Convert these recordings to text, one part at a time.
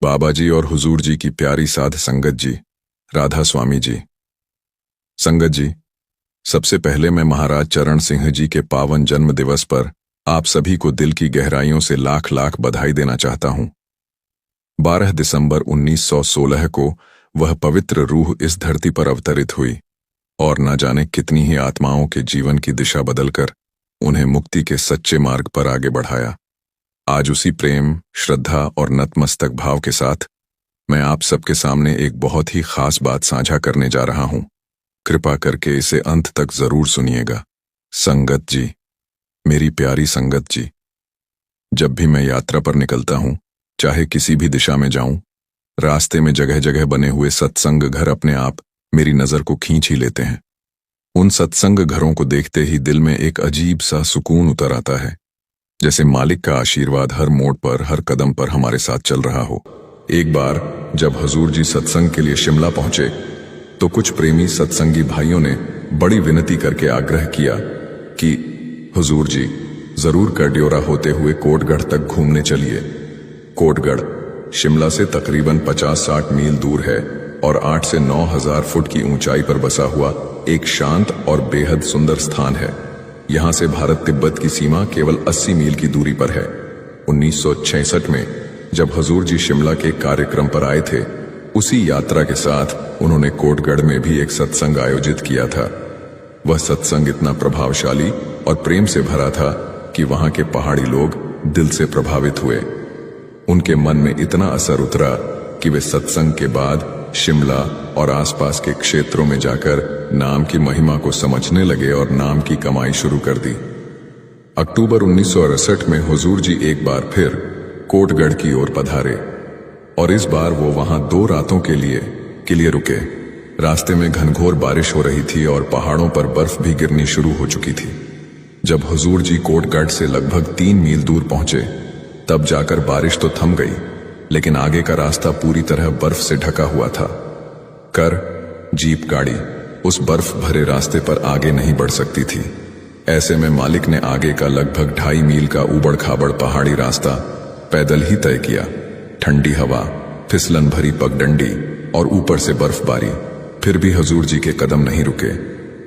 बाबा जी और हुजूर जी की प्यारी साध संगत जी, राधा स्वामी जी। संगत जी, सबसे पहले मैं महाराज चरण सिंह जी के पावन जन्म दिवस पर आप सभी को दिल की गहराइयों से लाख लाख बधाई देना चाहता हूं। 12 दिसंबर 1916 को वह पवित्र रूह इस धरती पर अवतरित हुई और न जाने कितनी ही आत्माओं के जीवन की दिशा बदलकर उन्हें मुक्ति के सच्चे मार्ग पर आगे बढ़ाया। आज उसी प्रेम, श्रद्धा और नतमस्तक भाव के साथ मैं आप सबके सामने एक बहुत ही खास बात साझा करने जा रहा हूं। कृपा करके इसे अंत तक जरूर सुनिएगा। संगत जी, मेरी प्यारी संगत जी, जब भी मैं यात्रा पर निकलता हूं, चाहे किसी भी दिशा में जाऊं, रास्ते में जगह जगह बने हुए सत्संग घर अपने आप मेरी नजर को खींच ही लेते हैं। उन सत्संग घरों को देखते ही दिल में एक अजीब सा सुकून उतर आता है, जैसे मालिक का आशीर्वाद हर मोड़ पर, हर कदम पर हमारे साथ चल रहा हो। एक बार जब हुजूर जी सत्संग के लिए शिमला पहुंचे तो कुछ प्रेमी सत्संगी भाइयों ने बड़ी विनती करके आग्रह किया कि हुजूर जी जरूर करड्योरा होते हुए कोटगढ़ तक घूमने चलिए। कोटगढ़ शिमला से तकरीबन 50-60 मील दूर है और 8 से 9 हजार फुट की ऊंचाई पर बसा हुआ एक शांत और बेहद सुंदर स्थान है। यहां से भारत तिब्बत की सीमा केवल 80 मील की दूरी पर है। 1966 में जब हुजूर जी शिमला के कार्यक्रम पर आए थे, उसी यात्रा के साथ उन्होंने कोटगढ़ में भी एक सत्संग आयोजित किया था। वह सत्संग इतना प्रभावशाली और प्रेम से भरा था कि वहां के पहाड़ी लोग दिल से प्रभावित हुए। उनके मन में इतना असर उतरा कि वे सत्संग के बाद शिमला और आसपास के क्षेत्रों में जाकर नाम की महिमा को समझने लगे और नाम की कमाई शुरू कर दी। अक्टूबर 1968 में हुजूर जी एक बार फिर कोटगढ़ की ओर पधारे और इस बार वो वहां 2 रातों के लिए रुके। रास्ते में घनघोर बारिश हो रही थी और पहाड़ों पर बर्फ भी गिरनी शुरू हो चुकी थी। जब हुजूर जी कोटगढ़ से लगभग 3 मील दूर पहुंचे तब जाकर बारिश तो थम गई, लेकिन आगे का रास्ता पूरी तरह बर्फ से ढका हुआ था। जीप गाड़ी उस बर्फ भरे रास्ते पर आगे नहीं बढ़ सकती थी। ऐसे में मालिक ने आगे का लगभग 2.5 मील का ऊबड़ खाबड़ पहाड़ी रास्ता पैदल ही तय किया। ठंडी हवा, फिसलन भरी पगडंडी और ऊपर से बर्फबारी, फिर भी हुजूर जी के कदम नहीं रुके।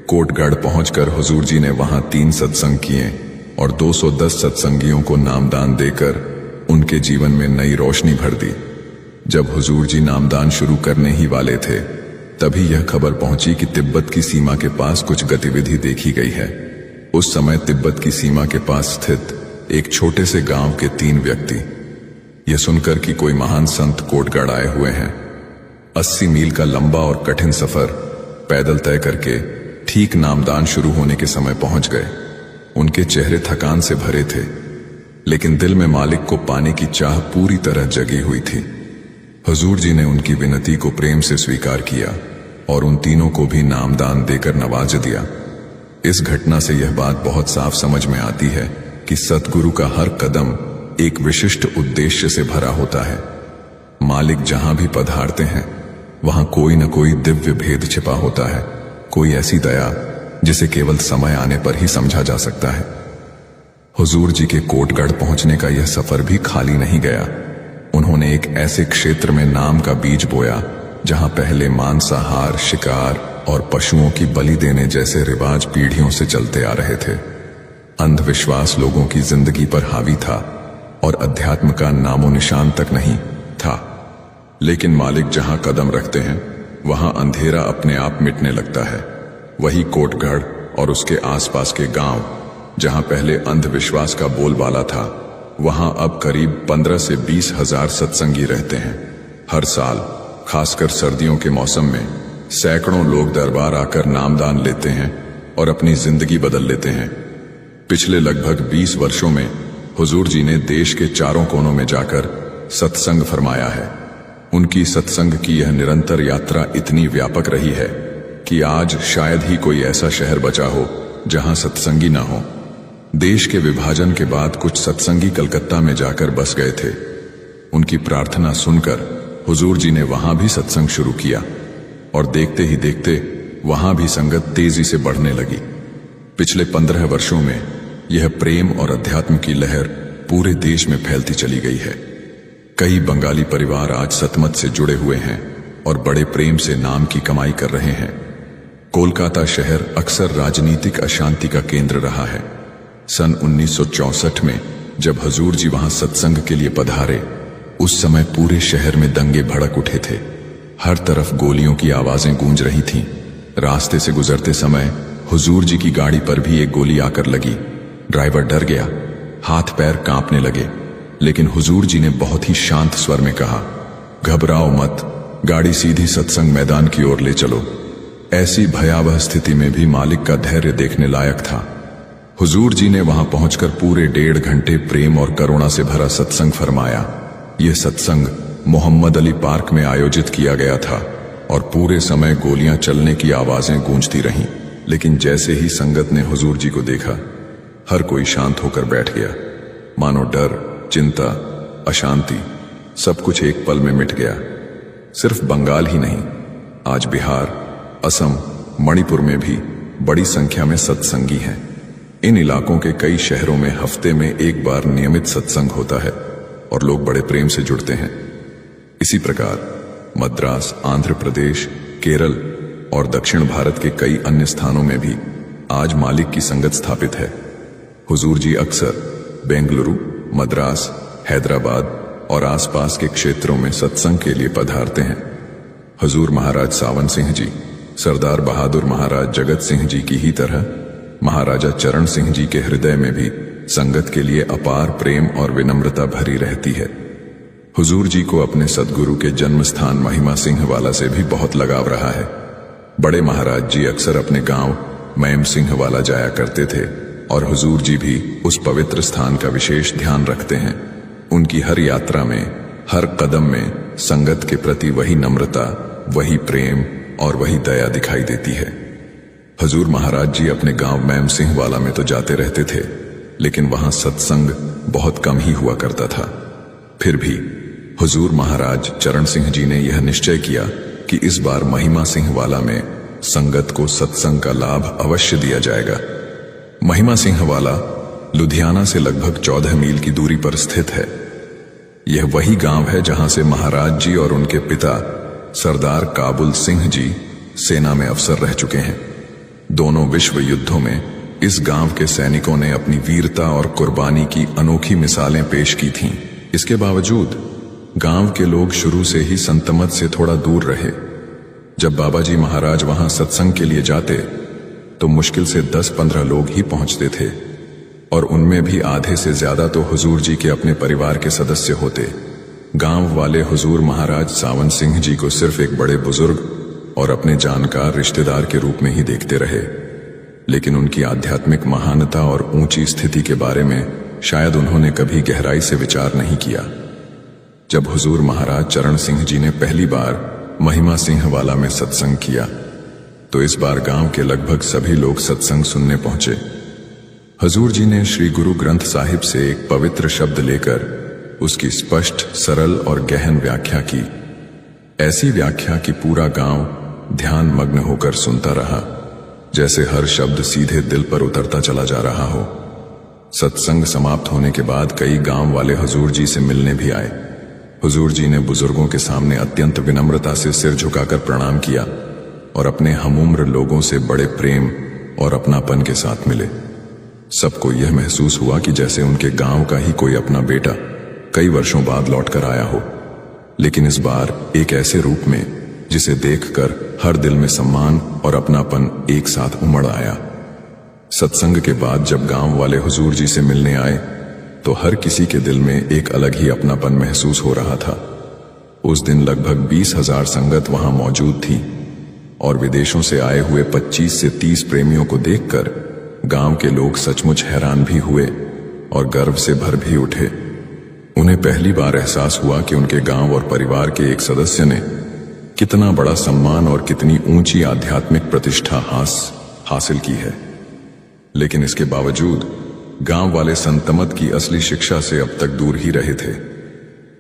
कोटगढ़ पहुंचकर हुजूर जी ने वहां 3 सत्संग किए और 210 सत्संगियों को नामदान देकर उनके जीवन में नई रोशनी भर दी। जब हुजूर जी नामदान शुरू करने ही वाले थे, तभी यह खबर पहुंची कि तिब्बत की सीमा के पास कुछ गतिविधि देखी गई है। उस समय तिब्बत की सीमा के पास स्थित एक छोटे से गांव के 3 व्यक्ति यह सुनकर कि कोई महान संत कोटगढ़ आए हुए हैं, 80 मील का लंबा और कठिन सफर पैदल तय करके ठीक नामदान शुरू होने के समय पहुंच गए। उनके चेहरे थकान से भरे थे, लेकिन दिल में मालिक को पाने की चाह पूरी तरह जगी हुई थी। हुजूर जी ने उनकी विनती को प्रेम से स्वीकार किया और उन तीनों को भी नामदान देकर नवाज दिया। इस घटना से यह बात बहुत साफ समझ में आती है कि सतगुरु का हर कदम एक विशिष्ट उद्देश्य से भरा होता है। मालिक जहां भी पधारते हैं वहां कोई न कोई दिव्य भेद छिपा होता है, कोई ऐसी दया जिसे केवल समय आने पर ही समझा जा सकता है। हुजूर जी के कोटगढ़ पहुंचने का यह सफर भी खाली नहीं गया। उन्होंने एक ऐसे क्षेत्र में नाम का बीज बोया जहां पहले मांसाहार, शिकार और पशुओं की बलि देने जैसे रिवाज पीढ़ियों से चलते आ रहे थे। अंधविश्वास लोगों की जिंदगी पर हावी था और अध्यात्म का नामो निशान तक नहीं था। लेकिन मालिक जहां कदम रखते हैं वहां अंधेरा अपने आप मिटने लगता है। वही कोटगढ़ और उसके आसपास के गांव जहां पहले अंधविश्वास का बोलबाला था, वहां अब करीब 15 से 20 हजार सत्संगी रहते हैं। हर साल, खासकर सर्दियों के मौसम में, सैकड़ों लोग दरबार आकर नामदान लेते हैं और अपनी जिंदगी बदल लेते हैं। पिछले लगभग 20 वर्षों में हुजूर जी ने देश के चारों कोनों में जाकर सत्संग फरमाया है। उनकी सत्संग की यह निरंतर यात्रा इतनी व्यापक रही है कि आज शायद ही कोई ऐसा शहर बचा हो जहां सत्संगी ना हो। देश के विभाजन के बाद कुछ सत्संगी कलकत्ता में जाकर बस गए थे। उनकी प्रार्थना सुनकर हुजूर जी ने वहां भी सत्संग शुरू किया और देखते ही देखते वहां भी संगत तेजी से बढ़ने लगी। पिछले 15 वर्षों में यह प्रेम और अध्यात्म की लहर पूरे देश में फैलती चली गई है। कई बंगाली परिवार आज सतमत से जुड़े हुए हैं और बड़े प्रेम से नाम की कमाई कर रहे हैं। कोलकाता शहर अक्सर राजनीतिक अशांति का केंद्र रहा है। सन 1964 में जब हुजूर जी वहां सत्संग के लिए पधारे, उस समय पूरे शहर में दंगे भड़क उठे थे। हर तरफ गोलियों की आवाजें गूंज रही थीं। रास्ते से गुजरते समय हुजूर जी की गाड़ी पर भी एक गोली आकर लगी। ड्राइवर डर गया, हाथ पैर कांपने लगे, लेकिन हुजूर जी ने बहुत ही शांत स्वर में कहा, घबराओ मत, गाड़ी सीधी सत्संग मैदान की ओर ले चलो। ऐसी भयावह स्थिति में भी मालिक का धैर्य देखने लायक था। हुजूर जी ने वहां पहुंचकर पूरे 1.5 घंटे प्रेम और करुणा से भरा सत्संग फरमाया। यह सत्संग मोहम्मद अली पार्क में आयोजित किया गया था और पूरे समय गोलियां चलने की आवाजें गूंजती रहीं। लेकिन जैसे ही संगत ने हुजूर जी को देखा, हर कोई शांत होकर बैठ गया। मानो डर, चिंता, अशांति सब कुछ एक पल में मिट गया। सिर्फ बंगाल ही नहीं, आज बिहार, असम, मणिपुर में भी बड़ी संख्या में सत्संगी हैं। इन इलाकों के कई शहरों में हफ्ते में एक बार नियमित सत्संग होता है और लोग बड़े प्रेम से जुड़ते हैं। इसी प्रकार मद्रास, आंध्र प्रदेश, केरल और दक्षिण भारत के कई अन्य स्थानों में भी आज मालिक की संगत स्थापित है। हुजूर जी अक्सर बेंगलुरु, मद्रास, हैदराबाद और आसपास के क्षेत्रों में सत्संग के लिए पधारते हैं। हुजूर महाराज सावन सिंह जी, सरदार बहादुर महाराज जगत सिंह जी की ही तरह महाराजा चरण सिंह जी के हृदय में भी संगत के लिए अपार प्रेम और विनम्रता भरी रहती है। हुजूर जी को अपने सदगुरु के जन्म स्थान महिमा सिंह वाला से भी बहुत लगाव रहा है। बड़े महाराज जी अक्सर अपने गांव मैम सिंह वाला जाया करते थे और हुजूर जी भी उस पवित्र स्थान का विशेष ध्यान रखते हैं। उनकी हर यात्रा में, हर कदम में संगत के प्रति वही नम्रता, वही प्रेम और वही दया दिखाई देती है। हुजूर महाराज जी अपने गांव मैम सिंह वाला में तो जाते रहते थे, लेकिन वहां सत्संग बहुत कम ही हुआ करता था। फिर भी हुजूर महाराज चरण सिंह जी ने यह निश्चय किया कि इस बार महिमा सिंह वाला में संगत को सत्संग का लाभ अवश्य दिया जाएगा। महिमा सिंह वाला लुधियाना से लगभग 14 मील की दूरी पर स्थित है। यह वही गांव है जहां से महाराज जी और उनके पिता सरदार काबुल सिंह जी सेना में अफसर रह चुके हैं। दोनों विश्व युद्धों में इस गांव के सैनिकों ने अपनी वीरता और कुर्बानी की अनोखी मिसालें पेश की थीं। इसके बावजूद गांव के लोग शुरू से ही संतमत से थोड़ा दूर रहे। जब बाबा जी महाराज वहां सत्संग के लिए जाते तो मुश्किल से 10-15 लोग ही पहुंचते थे और उनमें भी आधे से ज्यादा तो हुजूर जी के अपने परिवार के सदस्य होते। गांव वाले हुजूर महाराज सावन सिंह जी को सिर्फ एक बड़े बुजुर्ग और अपने जानकार रिश्तेदार के रूप में ही देखते रहे, लेकिन उनकी आध्यात्मिक महानता और ऊंची स्थिति के बारे में शायद उन्होंने कभी गहराई से विचार नहीं किया। जब हुजूर महाराज चरण सिंह जी ने पहली बार महिमा सिंह वाला में सत्संग किया तो इस बार गांव के लगभग सभी लोग सत्संग सुनने पहुंचे। हुजूर जी ने श्री गुरु ग्रंथ साहिब से एक पवित्र शब्द लेकर उसकी स्पष्ट, सरल और गहन व्याख्या की। ऐसी व्याख्या कि पूरा गांव ध्यान मग्न होकर सुनता रहा, जैसे हर शब्द सीधे दिल पर उतरता चला जा रहा हो। सत्संग समाप्त होने के बाद कई गांव वाले हुजूर जी से मिलने भी आए। हुजूर जी ने बुजुर्गों के सामने अत्यंत विनम्रता से सिर झुकाकर प्रणाम किया और अपने हमउम्र लोगों से बड़े प्रेम और अपनापन के साथ मिले। सबको यह महसूस हुआ कि जैसे उनके गांव का ही कोई अपना बेटा कई वर्षों बाद लौटकर आया हो, लेकिन इस बार एक ऐसे रूप में जिसे देखकर हर दिल में सम्मान और अपनापन एक साथ उमड़ आया। सत्संग के बाद जब गांव वाले हुजूर जी से मिलने आए तो हर किसी के दिल में एक अलग ही अपनापन महसूस हो रहा था। उस दिन लगभग 20,000 संगत वहां मौजूद थी और विदेशों से आए हुए 25 से 30 प्रेमियों को देखकर गांव के लोग सचमुच हैरान भी हुए और गर्व से भर भी उठे। उन्हें पहली बार एहसास हुआ कि उनके गांव और परिवार के एक सदस्य ने कितना बड़ा सम्मान और कितनी ऊंची आध्यात्मिक प्रतिष्ठा हासिल की है। लेकिन इसके बावजूद गांव वाले संतमत की असली शिक्षा से अब तक दूर ही रहे थे।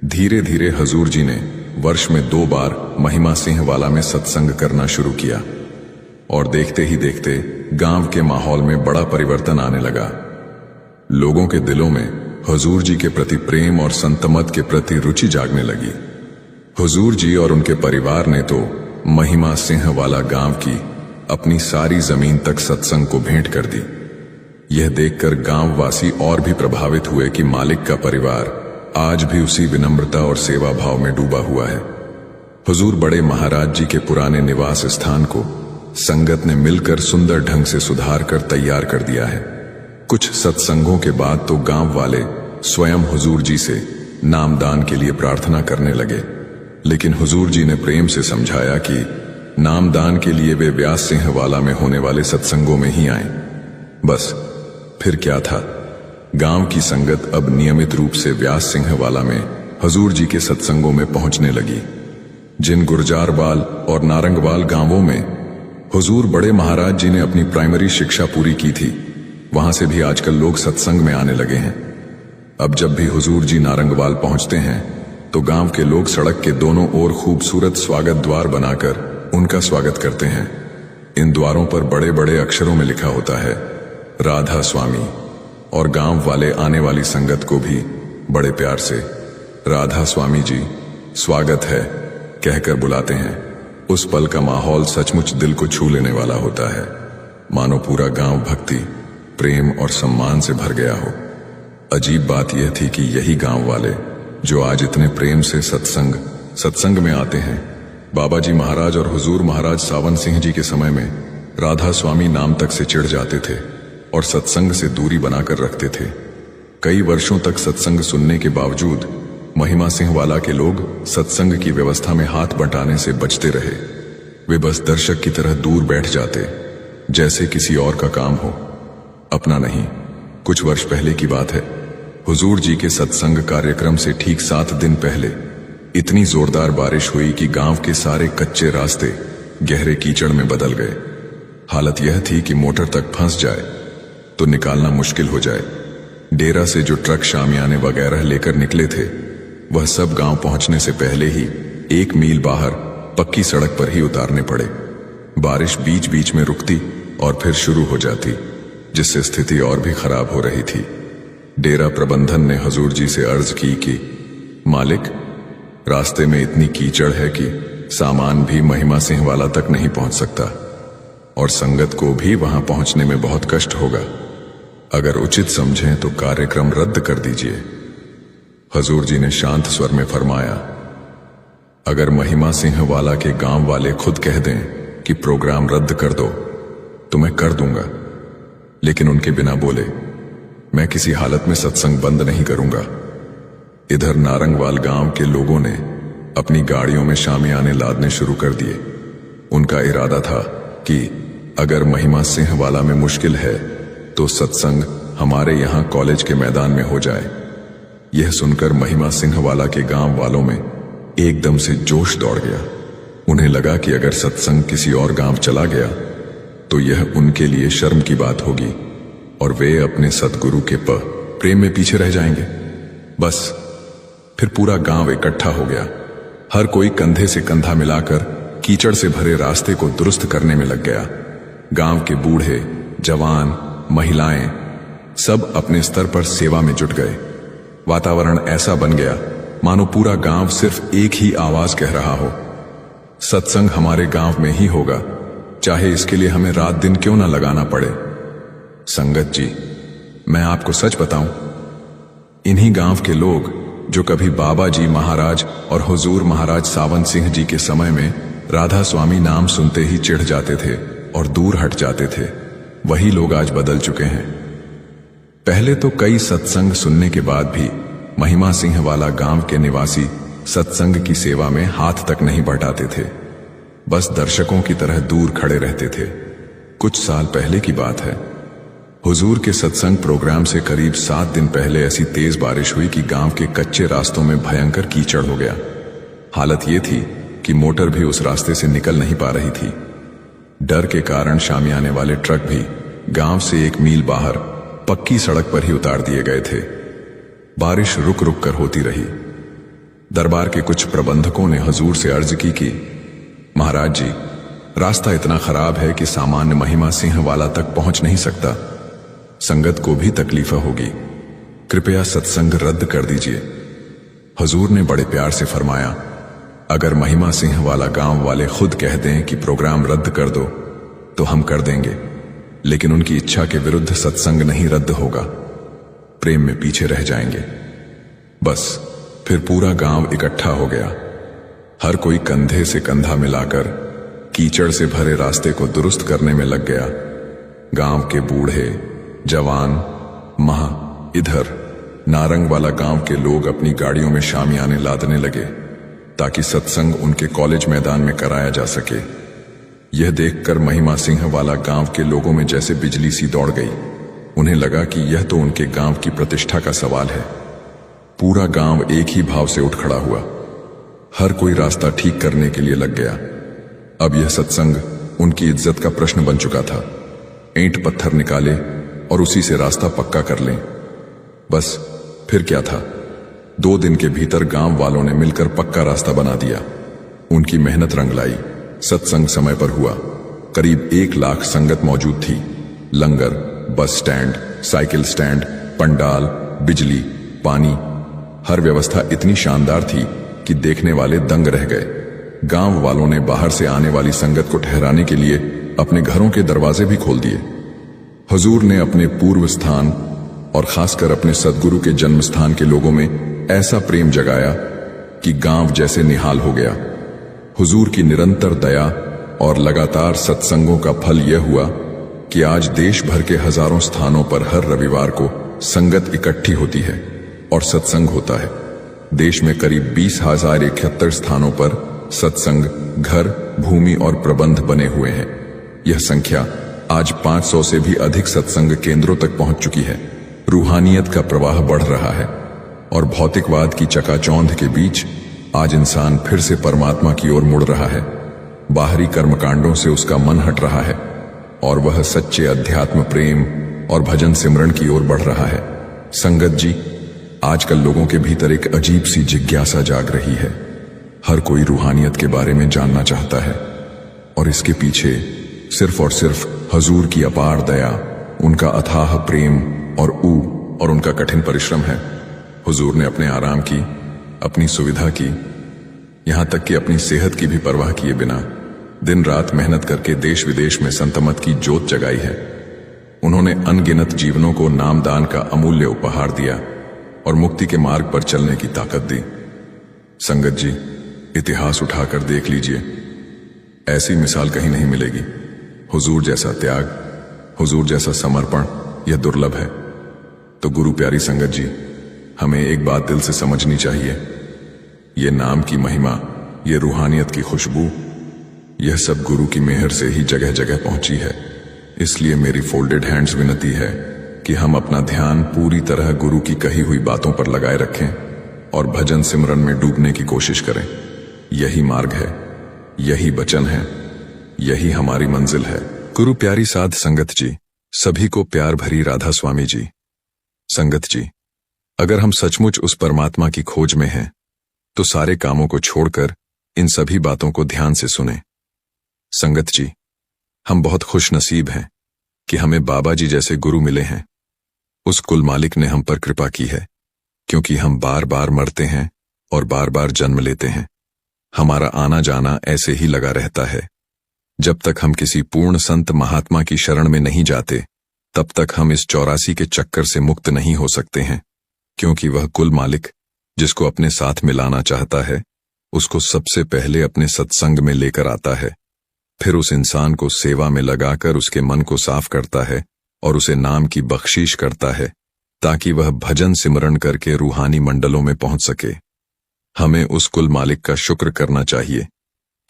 धीरे धीरे हुजूर जी ने वर्ष में 2 बार महिमा सिंह वाला में सत्संग करना शुरू किया और देखते ही देखते गांव के माहौल में बड़ा परिवर्तन आने लगा। लोगों के दिलों में हुजूर जी के प्रति प्रेम और संतमत के प्रति रुचि जागने लगी। हुजूर जी और उनके परिवार ने तो महिमा सिंह वाला गांव की अपनी सारी जमीन तक सत्संग को भेंट कर दी। यह देखकर गांव वासी और भी प्रभावित हुए कि मालिक का परिवार आज भी उसी विनम्रता और सेवा भाव में डूबा हुआ है। हुजूर बड़े महाराज जी के पुराने निवास स्थान को संगत ने मिलकर सुंदर ढंग से सुधार कर तैयार कर दिया है। कुछ सत्संगों के बाद तो गांव वाले स्वयं हुजूर जी से नामदान के लिए प्रार्थना करने लगे, लेकिन हुजूर जी ने प्रेम से समझाया कि नामदान के लिए वे व्यास सिंह वाला में होने वाले सत्संगों में ही आएं। बस फिर क्या था, गांव की संगत अब नियमित रूप से व्यास सिंह वाला में हुजूर जी के सत्संगों में पहुंचने लगी। जिन गुर्जारवाल और नारंगवाल गांवों में हुजूर बड़े महाराज जी ने अपनी प्राइमरी शिक्षा पूरी की थी, वहां से भी आजकल लोग सत्संग में आने लगे हैं। अब जब भी हुजूर जी नारंगवाल पहुंचते हैं तो गांव के लोग सड़क के दोनों ओर खूबसूरत स्वागत द्वार बनाकर उनका स्वागत करते हैं। इन द्वारों पर बड़े बड़े अक्षरों में लिखा होता है राधा स्वामी, और गांव वाले आने वाली संगत को भी बड़े प्यार से राधा स्वामी जी स्वागत है कहकर बुलाते हैं। उस पल का माहौल सचमुच दिल को छू लेने वाला होता है, मानो पूरा गांव भक्ति, प्रेम और सम्मान से भर गया हो। अजीब बात यह थी कि यही गांव वाले जो आज इतने प्रेम से सत्संग में आते हैं, बाबा जी महाराज और हुजूर महाराज सावन सिंह जी के समय में राधा स्वामी नाम तक से चिढ़ जाते थे और सत्संग से दूरी बनाकर रखते थे। कई वर्षों तक सत्संग सुनने के बावजूद महिमा सिंह वाला के लोग सत्संग की व्यवस्था में हाथ बंटाने से बचते रहे। वे बस दर्शक की तरह दूर बैठ जाते, जैसे किसी और का काम हो, अपना नहीं। कुछ वर्ष पहले की बात है, हुजूर जी के सत्संग कार्यक्रम से ठीक 7 दिन पहले इतनी जोरदार बारिश हुई कि गांव के सारे कच्चे रास्ते गहरे कीचड़ में बदल गए। हालत यह थी कि मोटर तक फंस जाए तो निकालना मुश्किल हो जाए। डेरा से जो ट्रक शामियाने वगैरह लेकर निकले थे, वह सब गांव पहुंचने से पहले ही 1 मील बाहर पक्की सड़क पर ही उतारने पड़े। बारिश बीच बीच में रुकती और फिर शुरू हो जाती, जिससे स्थिति और भी खराब हो रही थी। डेरा प्रबंधन ने हुजूर जी से अर्ज की कि मालिक, रास्ते में इतनी कीचड़ है कि सामान भी महिमा सिंह वाला तक नहीं पहुंच सकता और संगत को भी वहां पहुंचने में बहुत कष्ट होगा। अगर उचित समझें तो कार्यक्रम रद्द कर दीजिए। हुजूर जी ने शांत स्वर में फरमाया, अगर महिमा सिंह वाला के गांव वाले खुद कह दें कि प्रोग्राम रद्द कर दो तो मैं कर दूंगा, लेकिन उनके बिना बोले मैं किसी हालत में सत्संग बंद नहीं करूंगा। इधर नारंगवाल गांव के लोगों ने अपनी गाड़ियों में शामियाने लादने शुरू कर दिए। उनका इरादा था कि अगर महिमा सिंह वाला में मुश्किल है तो सत्संग हमारे यहां कॉलेज के मैदान में हो जाए। यह सुनकर महिमा सिंह वाला के गांव वालों में एकदम से जोश दौड़ गया। उन्हें लगा कि अगर सत्संग किसी और गांव चला गया तो यह उनके लिए शर्म की बात होगी और वे अपने सतगुरु के प्रेम में पीछे रह जाएंगे। बस फिर पूरा गांव इकट्ठा हो गया। हर कोई कंधे से कंधा मिलाकर कीचड़ से भरे रास्ते को दुरुस्त करने में लग गया। गांव के बूढ़े, जवान, महिलाएं सब अपने स्तर पर सेवा में जुट गए। वातावरण ऐसा बन गया मानो पूरा गांव सिर्फ एक ही आवाज कह रहा हो, सत्संग हमारे गांव में ही होगा, चाहे इसके लिए हमें रात दिन क्यों ना लगाना पड़े। संगत जी, मैं आपको सच बताऊं, इन्हीं गांव के लोग जो कभी बाबा जी महाराज और हुजूर महाराज सावन सिंह जी के समय में राधा स्वामी नाम सुनते ही चिढ़ जाते थे और दूर हट जाते थे, वही लोग आज बदल चुके हैं। पहले तो कई सत्संग सुनने के बाद भी महिमा सिंह वाला गांव के निवासी सत्संग की सेवा में हाथ तक नहीं बढ़ाते थे, बस दर्शकों की तरह दूर खड़े रहते थे। कुछ साल पहले की बात है, हुजूर के सत्संग प्रोग्राम से करीब 7 दिन पहले ऐसी तेज बारिश हुई कि गांव के कच्चे रास्तों में भयंकर कीचड़ हो गया। हालत ये थी कि मोटर भी उस रास्ते से निकल नहीं पा रही थी। डर के कारण शामियाने वाले ट्रक भी गांव से 1 मील बाहर पक्की सड़क पर ही उतार दिए गए थे। बारिश रुक रुक कर होती रही। दरबार के कुछ प्रबंधकों ने हुजूर से अर्ज की कि महाराज जी, रास्ता इतना खराब है कि सामान्य महिमा सिंह वाला तक पहुंच नहीं सकता, संगत को भी तकलीफ होगी। कृपया सत्संग रद्द कर दीजिए। हुजूर ने बड़े प्यार से फरमाया, अगर महिमा सिंह वाला गांव वाले खुद कह दें कि प्रोग्राम रद्द कर दो तो हम कर देंगे, लेकिन उनकी इच्छा के विरुद्ध सत्संग नहीं रद्द होगा। प्रेम में पीछे रह जाएंगे। बस फिर पूरा गांव इकट्ठा हो गया। हर कोई कंधे से कंधा मिलाकर कीचड़ से भरे रास्ते को दुरुस्त करने में लग गया। गांव के बूढ़े, जवान, इधर नारंग वाला गांव के लोग अपनी गाड़ियों में शामियाने लादने लगे ताकि सत्संग उनके कॉलेज मैदान में कराया जा सके। यह देखकर महिमा सिंह वाला गांव के लोगों में जैसे बिजली सी दौड़ गई। उन्हें लगा कि यह तो उनके गांव की प्रतिष्ठा का सवाल है। पूरा गांव एक ही भाव से उठ खड़ा हुआ। हर कोई रास्ता ठीक करने के लिए लग गया। अब यह सत्संग उनकी इज्जत का प्रश्न बन चुका था। ईंट पत्थर निकाले और उसी से रास्ता पक्का कर लें। बस फिर क्या था, 2 दिन के भीतर गांव वालों ने मिलकर पक्का रास्ता बना दिया। उनकी मेहनत रंग लाई। सत्संग समय पर हुआ। करीब 1 लाख संगत मौजूद थी। लंगर, bus stand, cycle stand, pandal, बिजली, पानी, हर व्यवस्था इतनी शानदार थी कि देखने वाले दंग रह गए। गांव वालों ने बाहर से आने वाली संगत को ठहराने के लिए अपने घरों के दरवाजे भी खोल दिए। हुजूर ने अपने पूर्व स्थान और खासकर अपने सदगुरु के जन्म स्थान के लोगों में ऐसा प्रेम जगाया कि गांव जैसे निहाल हो गया। हुजूर की निरंतर दया और लगातार सत्संगों का फल यह हुआ कि आज देश भर के हजारों स्थानों पर हर रविवार को संगत इकट्ठी होती है और सत्संग होता है। देश में करीब 20,071 स्थानों पर सत्संग घर, भूमि और प्रबंध बने हुए हैं। यह संख्या आज 500 से भी अधिक सत्संग केंद्रों तक पहुंच चुकी है। रूहानियत का प्रवाह बढ़ रहा है और भौतिकवाद की चकाचौंध के बीच आज इंसान फिर से परमात्मा की ओर मुड़ रहा है। बाहरी कर्मकांडों से उसका मन हट रहा है और वह सच्चे अध्यात्म प्रेम और भजन सिमरन की ओर बढ़ रहा है। संगत जी, आजकल लोगों के भीतर एक अजीब सी जिज्ञासा जाग रही है। हर कोई रूहानियत के बारे में जानना चाहता है और इसके पीछे सिर्फ और सिर्फ हुजूर की अपार दया, उनका अथाह प्रेम और उनका कठिन परिश्रम है। हुजूर ने अपने आराम की, अपनी सुविधा की, यहां तक कि अपनी सेहत की भी परवाह किए बिना दिन रात मेहनत करके देश विदेश में संतमत की जोत जगाई है। उन्होंने अनगिनत जीवनों को नामदान का अमूल्य उपहार दिया और मुक्ति के मार्ग पर चलने की ताकत दी। संगत जी, इतिहास उठाकर देख लीजिए, ऐसी मिसाल कहीं नहीं मिलेगी। हुजूर जैसा त्याग, हुजूर जैसा समर्पण, यह दुर्लभ है। तो गुरु प्यारी संगत जी, हमें एक बात दिल से समझनी चाहिए। ये नाम की महिमा, ये रूहानियत की खुशबू, यह सब गुरु की मेहर से ही जगह जगह पहुंची है। इसलिए मेरी फोल्डेड हैंड्स विनती है कि हम अपना ध्यान पूरी तरह गुरु की कही हुई बातों पर लगाए रखें और भजन सिमरन में डूबने की कोशिश करें। यही मार्ग है, यही वचन है, यही हमारी मंजिल है। गुरु प्यारी साध संगत जी, सभी को प्यार भरी राधा स्वामी जी। संगत जी, अगर हम सचमुच उस परमात्मा की खोज में हैं तो सारे कामों को छोड़कर इन सभी बातों को ध्यान से सुनें। संगत जी, हम बहुत खुश नसीब हैं कि हमें बाबा जी जैसे गुरु मिले हैं। उस कुल मालिक ने हम पर कृपा की है, क्योंकि हम बार बार मरते हैं और बार बार जन्म लेते हैं। हमारा आना जाना ऐसे ही लगा रहता है। जब तक हम किसी पूर्ण संत महात्मा की शरण में नहीं जाते, तब तक हम इस 84 के चक्कर से मुक्त नहीं हो सकते हैं, क्योंकि वह कुल मालिक जिसको अपने साथ मिलाना चाहता है, उसको सबसे पहले अपने सत्संग में लेकर आता है। फिर उस इंसान को सेवा में लगाकर उसके मन को साफ करता है और उसे नाम की बख्शीश करता है, ताकि वह भजन सिमरन करके रूहानी मंडलों में पहुंच सके। हमें उस कुल मालिक का शुक्र करना चाहिए,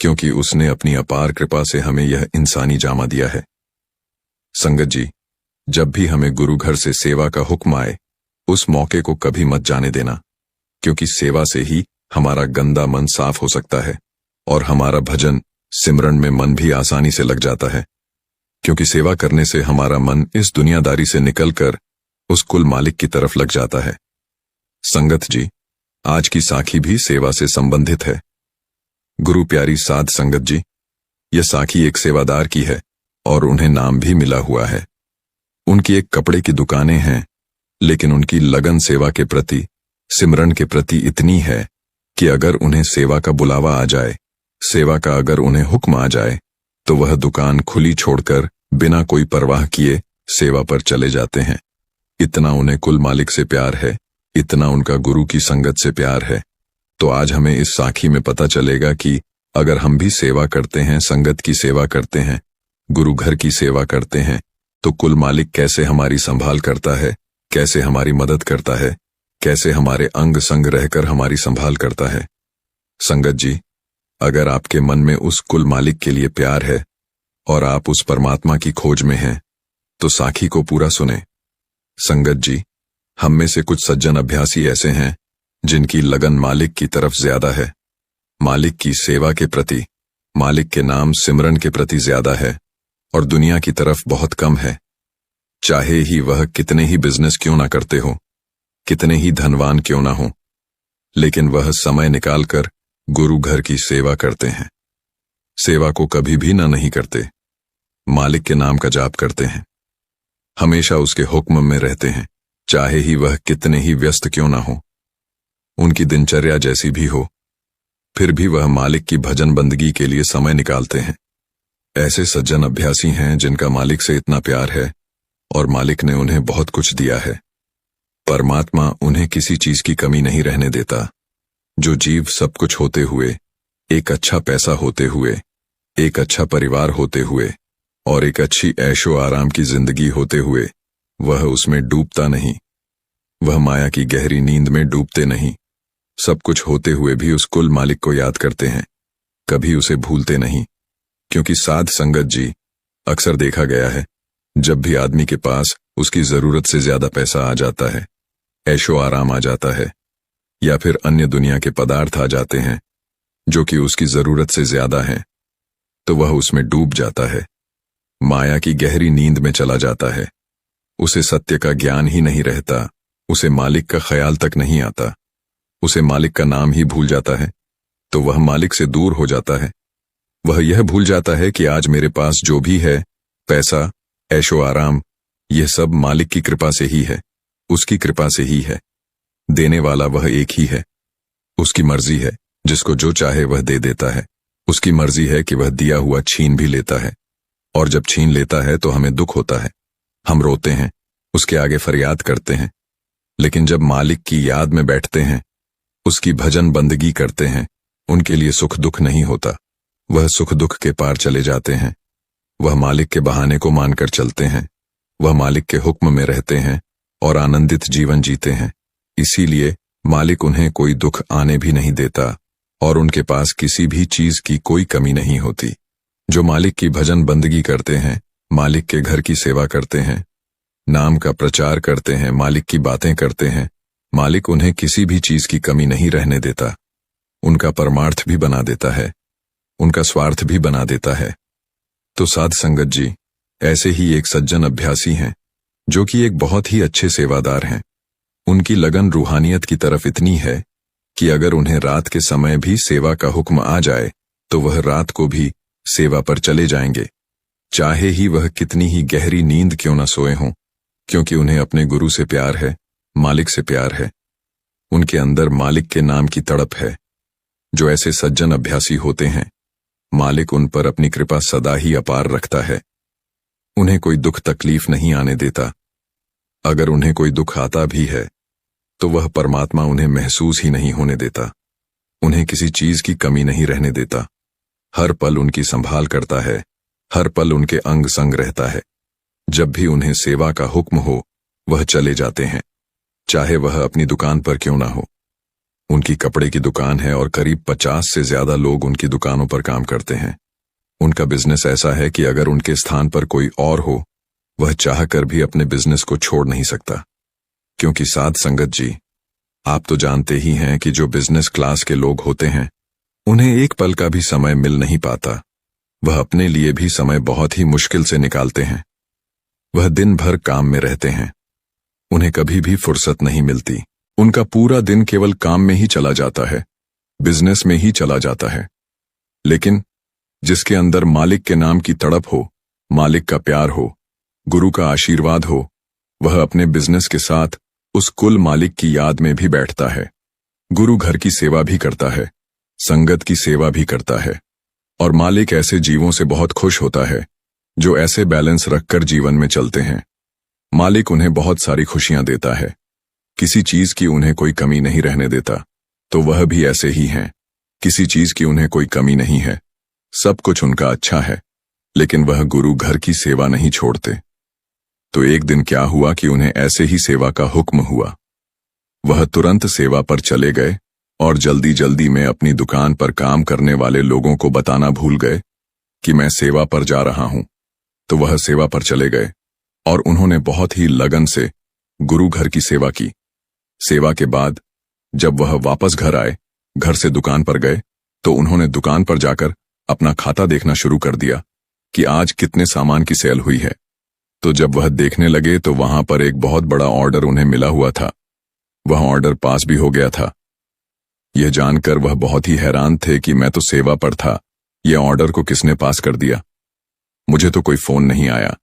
क्योंकि उसने अपनी अपार कृपा से हमें यह इंसानी जामा दिया है। संगत जी, जब भी हमें गुरु घर से सेवा का हुक्म आए, उस मौके को कभी मत जाने देना, क्योंकि सेवा से ही हमारा गंदा मन साफ हो सकता है और हमारा भजन सिमरन में मन भी आसानी से लग जाता है। क्योंकि सेवा करने से हमारा मन इस दुनियादारी से निकलकर उस कुल मालिक की तरफ लग जाता है। संगत जी, आज की साखी भी सेवा से संबंधित है। गुरु प्यारी साध संगत जी, यह साखी एक सेवादार की है और उन्हें नाम भी मिला हुआ है। उनकी एक कपड़े की दुकानें हैं, लेकिन उनकी लगन सेवा के प्रति, सिमरन के प्रति इतनी है कि अगर उन्हें सेवा का बुलावा आ जाए, सेवा का अगर उन्हें हुक्म आ जाए, तो वह दुकान खुली छोड़कर बिना कोई परवाह किए सेवा पर चले जाते हैं। इतना उन्हें कुल मालिक से प्यार है, इतना उनका गुरु की संगत से प्यार है। तो आज हमें इस साखी में पता चलेगा कि अगर हम भी सेवा करते हैं, संगत की सेवा करते हैं, गुरु घर की सेवा करते हैं, तो कुल मालिक कैसे हमारी संभाल करता है, कैसे हमारी मदद करता है, कैसे हमारे अंग संग रहकर हमारी संभाल करता है। संगत जी, अगर आपके मन में उस कुल मालिक के लिए प्यार है और आप उस परमात्मा की खोज में हैं, तो साखी को पूरा सुने। संगत जी, हम में से कुछ सज्जन अभ्यासी ऐसे हैं जिनकी लगन मालिक की तरफ ज्यादा है, मालिक की सेवा के प्रति, मालिक के नाम सिमरन के प्रति ज्यादा है, और दुनिया की तरफ बहुत कम है। चाहे ही वह कितने ही बिजनेस क्यों ना करते हो, कितने ही धनवान क्यों ना हो, लेकिन वह समय निकालकर गुरु घर की सेवा करते हैं। सेवा को कभी भी ना नहीं करते, मालिक के नाम का जाप करते हैं, हमेशा उसके हुक्म में रहते हैं, चाहे ही वह कितने ही व्यस्त क्यों ना हो, उनकी दिनचर्या जैसी भी हो, फिर भी वह मालिक की भजन बंदगी के लिए समय निकालते हैं। ऐसे सज्जन अभ्यासी हैं जिनका मालिक से इतना प्यार है और मालिक ने उन्हें बहुत कुछ दिया है। परमात्मा उन्हें किसी चीज की कमी नहीं रहने देता। जो जीव सब कुछ होते हुए, एक अच्छा पैसा होते हुए, एक अच्छा परिवार होते हुए और एक अच्छी ऐशो आराम की जिंदगी होते हुए, वह उसमें डूबता नहीं, वह माया की गहरी नींद में डूबते नहीं। सब कुछ होते हुए भी उस कुल मालिक को याद करते हैं, कभी उसे भूलते नहीं। क्योंकि साध संगत जी, अक्सर देखा गया है, जब भी आदमी के पास उसकी जरूरत से ज्यादा पैसा आ जाता है, ऐशो आराम आ जाता है, या फिर अन्य दुनिया के पदार्थ आ जाते हैं जो कि उसकी जरूरत से ज्यादा हैं, तो वह उसमें डूब जाता है, माया की गहरी नींद में चला जाता है। उसे सत्य का ज्ञान ही नहीं रहता, उसे मालिक का ख्याल तक नहीं आता, उसे मालिक का नाम ही भूल जाता है, तो वह मालिक से दूर हो जाता है। वह यह भूल जाता है कि आज मेरे पास जो भी है, पैसा, ऐशो आराम, यह सब मालिक की कृपा से ही है, उसकी कृपा से ही है। देने वाला वह एक ही है, उसकी मर्जी है, जिसको जो चाहे वह दे देता है। उसकी मर्जी है कि वह दिया हुआ छीन भी लेता है, और जब छीन लेता है तो हमें दुख होता है, हम रोते हैं, उसके आगे फरियाद करते हैं। लेकिन जब मालिक की याद में बैठते हैं, उसकी भजन बंदगी करते हैं, उनके लिए सुख दुख नहीं होता, वह सुख दुख के पार चले जाते हैं। वह मालिक के बहाने को मानकर चलते हैं, वह मालिक के हुक्म में रहते हैं और आनंदित जीवन जीते हैं। इसीलिए मालिक उन्हें कोई दुख आने भी नहीं देता और उनके पास किसी भी चीज की कोई कमी नहीं होती। जो मालिक की भजन बंदगी करते हैं, मालिक के घर की सेवा करते हैं, नाम का प्रचार करते हैं, मालिक की बातें करते हैं, मालिक उन्हें किसी भी चीज की कमी नहीं रहने देता, उनका परमार्थ भी बना देता है, उनका स्वार्थ भी बना देता है। तो साध संगत जी, ऐसे ही एक सज्जन अभ्यासी हैं जो कि एक बहुत ही अच्छे सेवादार हैं। उनकी लगन रूहानियत की तरफ इतनी है कि अगर उन्हें रात के समय भी सेवा का हुक्म आ जाए तो वह रात को भी सेवा पर चले जाएंगे, चाहे ही वह कितनी ही गहरी नींद क्यों न सोए हों, क्योंकि उन्हें अपने गुरु से प्यार है, मालिक से प्यार है। उनके अंदर मालिक के नाम की तड़प है। जो ऐसे सज्जन अभ्यासी होते हैं, मालिक उन पर अपनी कृपा सदा ही अपार रखता है, उन्हें कोई दुख तकलीफ नहीं आने देता। अगर उन्हें कोई दुख आता भी है तो वह परमात्मा उन्हें महसूस ही नहीं होने देता, उन्हें किसी चीज की कमी नहीं रहने देता। हर पल उनकी संभाल करता है, हर पल उनके अंग संग रहता है। जब भी उन्हें सेवा का हुक्म हो, वह चले जाते हैं, चाहे वह अपनी दुकान पर क्यों ना हो। उनकी कपड़े की दुकान है और करीब 50 से ज्यादा लोग उनकी दुकानों पर काम करते हैं। उनका बिजनेस ऐसा है कि अगर उनके स्थान पर कोई और हो, वह चाहकर भी अपने बिजनेस को छोड़ नहीं सकता। क्योंकि साध संगत जी, आप तो जानते ही हैं कि जो बिजनेस क्लास के लोग होते हैं, उन्हें एक पल का भी समय मिल नहीं पाता। वह अपने लिए भी समय बहुत ही मुश्किल से निकालते हैं। वह दिन भर काम में रहते हैं, उन्हें कभी भी फुर्सत नहीं मिलती। उनका पूरा दिन केवल काम में ही चला जाता है, बिजनेस में ही चला जाता है। लेकिन जिसके अंदर मालिक के नाम की तड़प हो, मालिक का प्यार हो, गुरु का आशीर्वाद हो, वह अपने बिजनेस के साथ उस कुल मालिक की याद में भी बैठता है। गुरु घर की सेवा भी करता है, संगत की सेवा भी करता है, और मालिक ऐसे जीवों से बहुत खुश होता है जो ऐसे बैलेंस रखकर जीवन में चलते हैं। मालिक उन्हें बहुत सारी खुशियां देता है, किसी चीज की उन्हें कोई कमी नहीं रहने देता। तो वह भी ऐसे ही हैं, किसी चीज की उन्हें कोई कमी नहीं है, सब कुछ उनका अच्छा है, लेकिन वह गुरु घर की सेवा नहीं छोड़ते। तो एक दिन क्या हुआ कि उन्हें ऐसे ही सेवा का हुक्म हुआ। वह तुरंत सेवा पर चले गए और जल्दी जल्दी में अपनी दुकान पर काम करने वाले लोगों को बताना भूल गए कि मैं सेवा पर जा रहा हूं। तो वह सेवा पर चले गए और उन्होंने बहुत ही लगन से गुरु घर की सेवा की। सेवा के बाद जब वह वापस घर आए, घर से दुकान पर गए, तो उन्होंने दुकान पर जाकर अपना खाता देखना शुरू कर दिया कि आज कितने सामान की सेल हुई है। तो जब वह देखने लगे तो वहां पर एक बहुत बड़ा ऑर्डर उन्हें मिला हुआ था। वह ऑर्डर पास भी हो गया था। यह जानकर वह बहुत ही हैरान थे कि मैं तो सेवा पर था, यह ऑर्डर को किसने पास कर दिया। मुझे तो कोई फोन नहीं आया,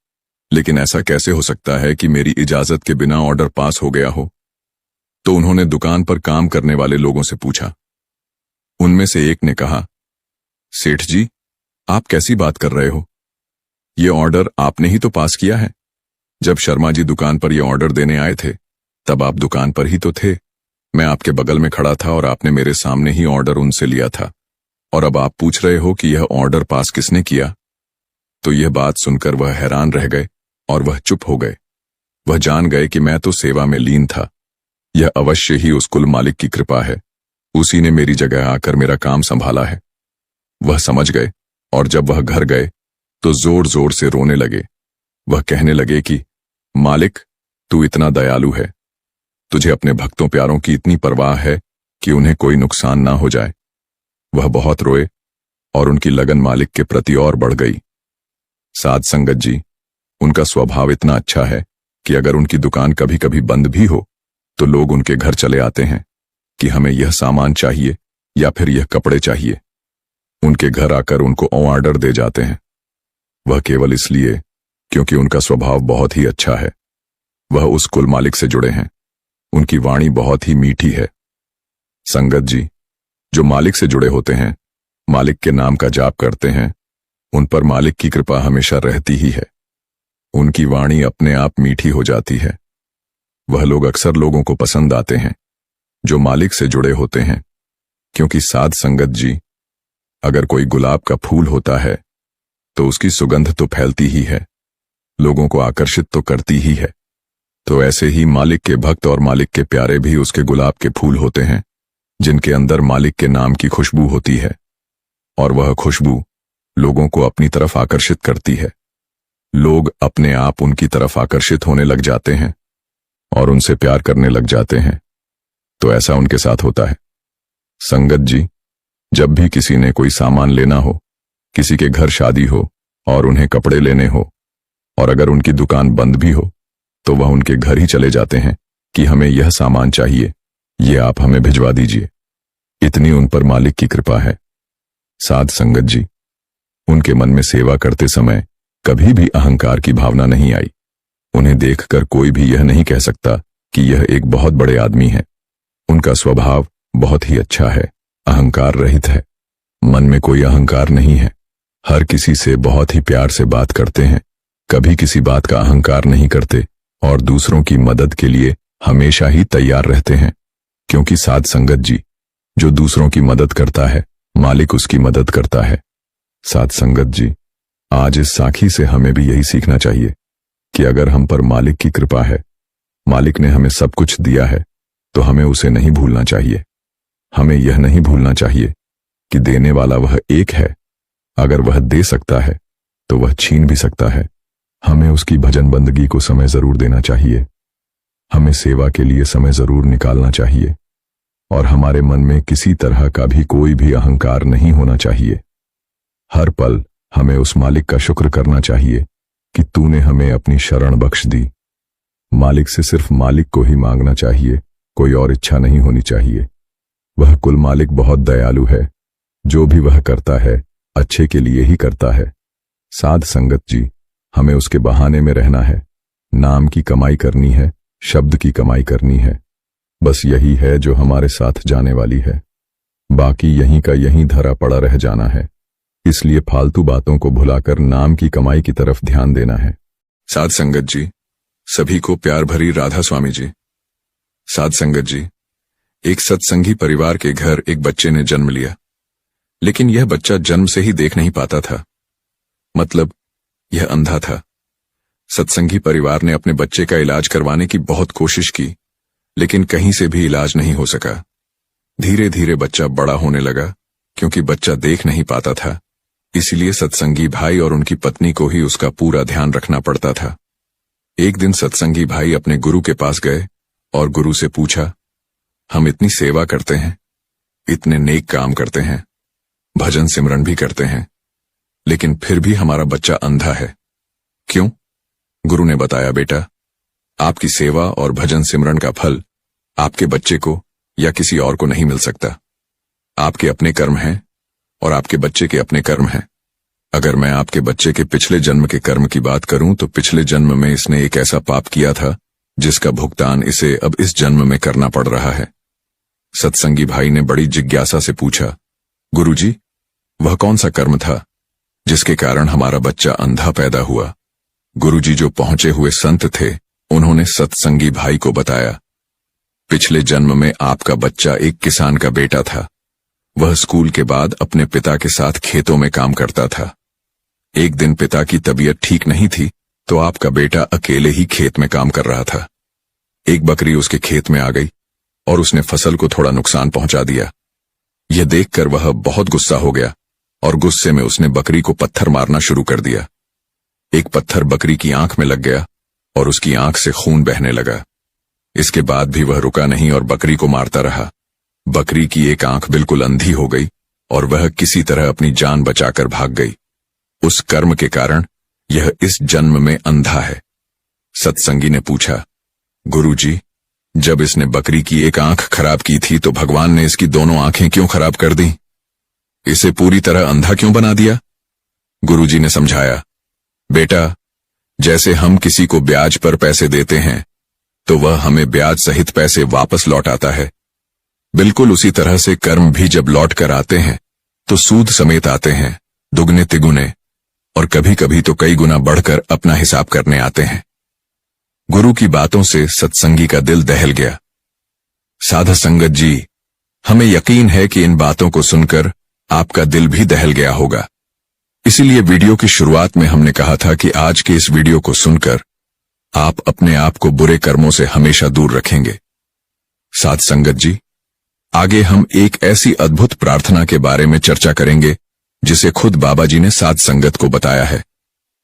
लेकिन ऐसा कैसे हो सकता है कि मेरी इजाजत के बिना ऑर्डर पास हो गया हो। तो उन्होंने दुकान पर काम करने वाले लोगों से पूछा। उनमें से एक ने कहा, सेठ जी, आप कैसी बात कर रहे हो, ये ऑर्डर आपने ही तो पास किया है। जब शर्मा जी दुकान पर यह ऑर्डर देने आए थे तब आप दुकान पर ही तो थे, मैं आपके बगल में खड़ा था और आपने मेरे सामने ही ऑर्डर उनसे लिया था, और अब आप पूछ रहे हो कि यह ऑर्डर पास किसने किया। तो यह बात सुनकर वह हैरान रह गए और वह चुप हो गए। वह जान गए कि मैं तो सेवा में लीन था, यह अवश्य ही उस कुल मालिक की कृपा है, उसी ने मेरी जगह आकर मेरा काम संभाला है। वह समझ गए और जब वह घर गए तो जोर जोर से रोने लगे। वह कहने लगे कि मालिक, तू इतना दयालु है, तुझे अपने भक्तों प्यारों की इतनी परवाह है कि उन्हें कोई नुकसान ना हो जाए। वह बहुत रोए और उनकी लगन मालिक के प्रति और बढ़ गई। साध संगत जी, उनका स्वभाव इतना अच्छा है कि अगर उनकी दुकान कभी कभी बंद भी हो तो लोग उनके घर चले आते हैं कि हमें यह सामान चाहिए या फिर यह कपड़े चाहिए। उनके घर आकर उनको ऑर्डर दे जाते हैं। वह केवल इसलिए क्योंकि उनका स्वभाव बहुत ही अच्छा है। वह उस कुल मालिक से जुड़े हैं, उनकी वाणी बहुत ही मीठी है। संगत जी, जो मालिक से जुड़े होते हैं, मालिक के नाम का जाप करते हैं, उन पर मालिक की कृपा हमेशा रहती ही है। उनकी वाणी अपने आप मीठी हो जाती है। वह लोग अक्सर लोगों को पसंद आते हैं जो मालिक से जुड़े होते हैं, क्योंकि साध संगत जी, अगर कोई गुलाब का फूल होता है तो उसकी सुगंध तो फैलती ही है, लोगों को आकर्षित तो करती ही है। तो ऐसे ही मालिक के भक्त और मालिक के प्यारे भी उसके गुलाब के फूल होते हैं जिनके अंदर मालिक के नाम की खुशबू होती है, और वह खुशबू लोगों को अपनी तरफ आकर्षित करती है। लोग अपने आप उनकी तरफ आकर्षित होने लग जाते हैं और उनसे प्यार करने लग जाते हैं। तो ऐसा उनके साथ होता है। संगत जी, जब भी किसी ने कोई सामान लेना हो, किसी के घर शादी हो और उन्हें कपड़े लेने हो, और अगर उनकी दुकान बंद भी हो तो वह उनके घर ही चले जाते हैं कि हमें यह सामान चाहिए, ये आप हमें भिजवा दीजिए। इतनी उन पर मालिक की कृपा है। साध संगत जी, उनके मन में सेवा करते समय कभी भी अहंकार की भावना नहीं आई। उन्हें देखकर कोई भी यह नहीं कह सकता कि यह एक बहुत बड़े आदमी है। उनका स्वभाव बहुत ही अच्छा है, अहंकार रहित है, मन में कोई अहंकार नहीं है। हर किसी से बहुत ही प्यार से बात करते हैं, कभी किसी बात का अहंकार नहीं करते और दूसरों की मदद के लिए हमेशा ही तैयार रहते हैं। क्योंकि साध संगत जी, जो दूसरों की मदद करता है, मालिक उसकी मदद करता है। साध संगत जी, आज इस साखी से हमें भी यही सीखना चाहिए कि अगर हम पर मालिक की कृपा है, मालिक ने हमें सब कुछ दिया है, तो हमें उसे नहीं भूलना चाहिए। हमें यह नहीं भूलना चाहिए कि देने वाला वह एक है। अगर वह दे सकता है तो वह छीन भी सकता है। हमें उसकी भजन बंदगी को समय जरूर देना चाहिए। हमें सेवा के लिए समय जरूर निकालना चाहिए और हमारे मन में किसी तरह का भी कोई भी अहंकार नहीं होना चाहिए। हर पल हमें उस मालिक का शुक्र करना चाहिए कि तूने हमें अपनी शरण बख्श दी। मालिक से सिर्फ मालिक को ही मांगना चाहिए, कोई और इच्छा नहीं होनी चाहिए। वह कुल मालिक बहुत दयालु है, जो भी वह करता है अच्छे के लिए ही करता है। साध संगत जी, हमें उसके बहाने में रहना है, नाम की कमाई करनी है शब्द की कमाई करनी है। बस यही है जो हमारे साथ जाने वाली है। बाकी यहीं का यहीं धरा पड़ा रह जाना है। इसलिए फालतू बातों को भुलाकर नाम की कमाई की तरफ ध्यान देना है। साध संगत जी, सभी को प्यार भरी राधा स्वामी जी। साध संगत जी, एक सत्संगी परिवार के घर एक बच्चे ने जन्म लिया, लेकिन यह बच्चा जन्म से ही देख नहीं पाता था। मतलब यह अंधा था। सत्संगी परिवार ने अपने बच्चे का इलाज करवाने की बहुत कोशिश की, लेकिन कहीं से भी इलाज नहीं हो सका। धीरे धीरे बच्चा बड़ा होने लगा। क्योंकि बच्चा देख नहीं पाता था, इसलिए सत्संगी भाई और उनकी पत्नी को ही उसका पूरा ध्यान रखना पड़ता था। एक दिन सत्संगी भाई अपने गुरु के पास गए और गुरु से पूछा, हम इतनी सेवा करते हैं, इतने नेक काम करते हैं, भजन सिमरन भी करते हैं, लेकिन फिर भी हमारा बच्चा अंधा है, क्यों? गुरु ने बताया, बेटा, आपकी सेवा और भजन सिमरन का फल आपके बच्चे को या किसी और को नहीं मिल सकता। आपके अपने कर्म हैं और आपके बच्चे के अपने कर्म हैं। अगर मैं आपके बच्चे के पिछले जन्म के कर्म की बात करूं तो पिछले जन्म में इसने एक ऐसा पाप किया था जिसका भुगतान इसे अब इस जन्म में करना पड़ रहा है। सत्संगी भाई ने बड़ी जिज्ञासा से पूछा, गुरुजी, वह कौन सा कर्म था जिसके कारण हमारा बच्चा अंधा पैदा हुआ? गुरुजी जो पहुंचे हुए संत थे, उन्होंने सत्संगी भाई को बताया, पिछले जन्म में आपका बच्चा एक किसान का बेटा था। वह स्कूल के बाद अपने पिता के साथ खेतों में काम करता था। एक दिन पिता की तबीयत ठीक नहीं थी तो आपका बेटा अकेले ही खेत में काम कर रहा था। एक बकरी उसके खेत में आ गई और उसने फसल को थोड़ा नुकसान पहुंचा दिया। यह देखकर वह बहुत गुस्सा हो गया और गुस्से में उसने बकरी को पत्थर मारना शुरू कर दिया। एक पत्थर बकरी की आंख में लग गया और उसकी आंख से खून बहने लगा। इसके बाद भी वह रुका नहीं और बकरी को मारता रहा। बकरी की एक आंख बिल्कुल अंधी हो गई और वह किसी तरह अपनी जान बचाकर भाग गई। उस कर्म के कारण यह इस जन्म में अंधा है। सत्संगी ने पूछा, गुरुजी, जब इसने बकरी की एक आंख खराब की थी तो भगवान ने इसकी दोनों आंखें क्यों खराब कर दी? इसे पूरी तरह अंधा क्यों बना दिया? गुरुजी ने समझाया, बेटा, जैसे हम किसी को ब्याज पर पैसे देते हैं तो वह हमें ब्याज सहित पैसे वापस लौटाता है, बिल्कुल उसी तरह से कर्म भी जब लौट कर आते हैं तो सूद समेत आते हैं, दुगने तिगुने, और कभी कभी तो कई गुना बढ़कर अपना हिसाब करने आते हैं। गुरु की बातों से सत्संगी का दिल दहल गया। साध संगत जी, हमें यकीन है कि इन बातों को सुनकर आपका दिल भी दहल गया होगा। इसीलिए वीडियो की शुरुआत में हमने कहा था कि आज के इस वीडियो को सुनकर आप अपने आप को बुरे कर्मों से हमेशा दूर रखेंगे। साध संगत जी, आगे हम एक ऐसी अद्भुत प्रार्थना के बारे में चर्चा करेंगे जिसे खुद बाबा जी ने साध संगत को बताया है।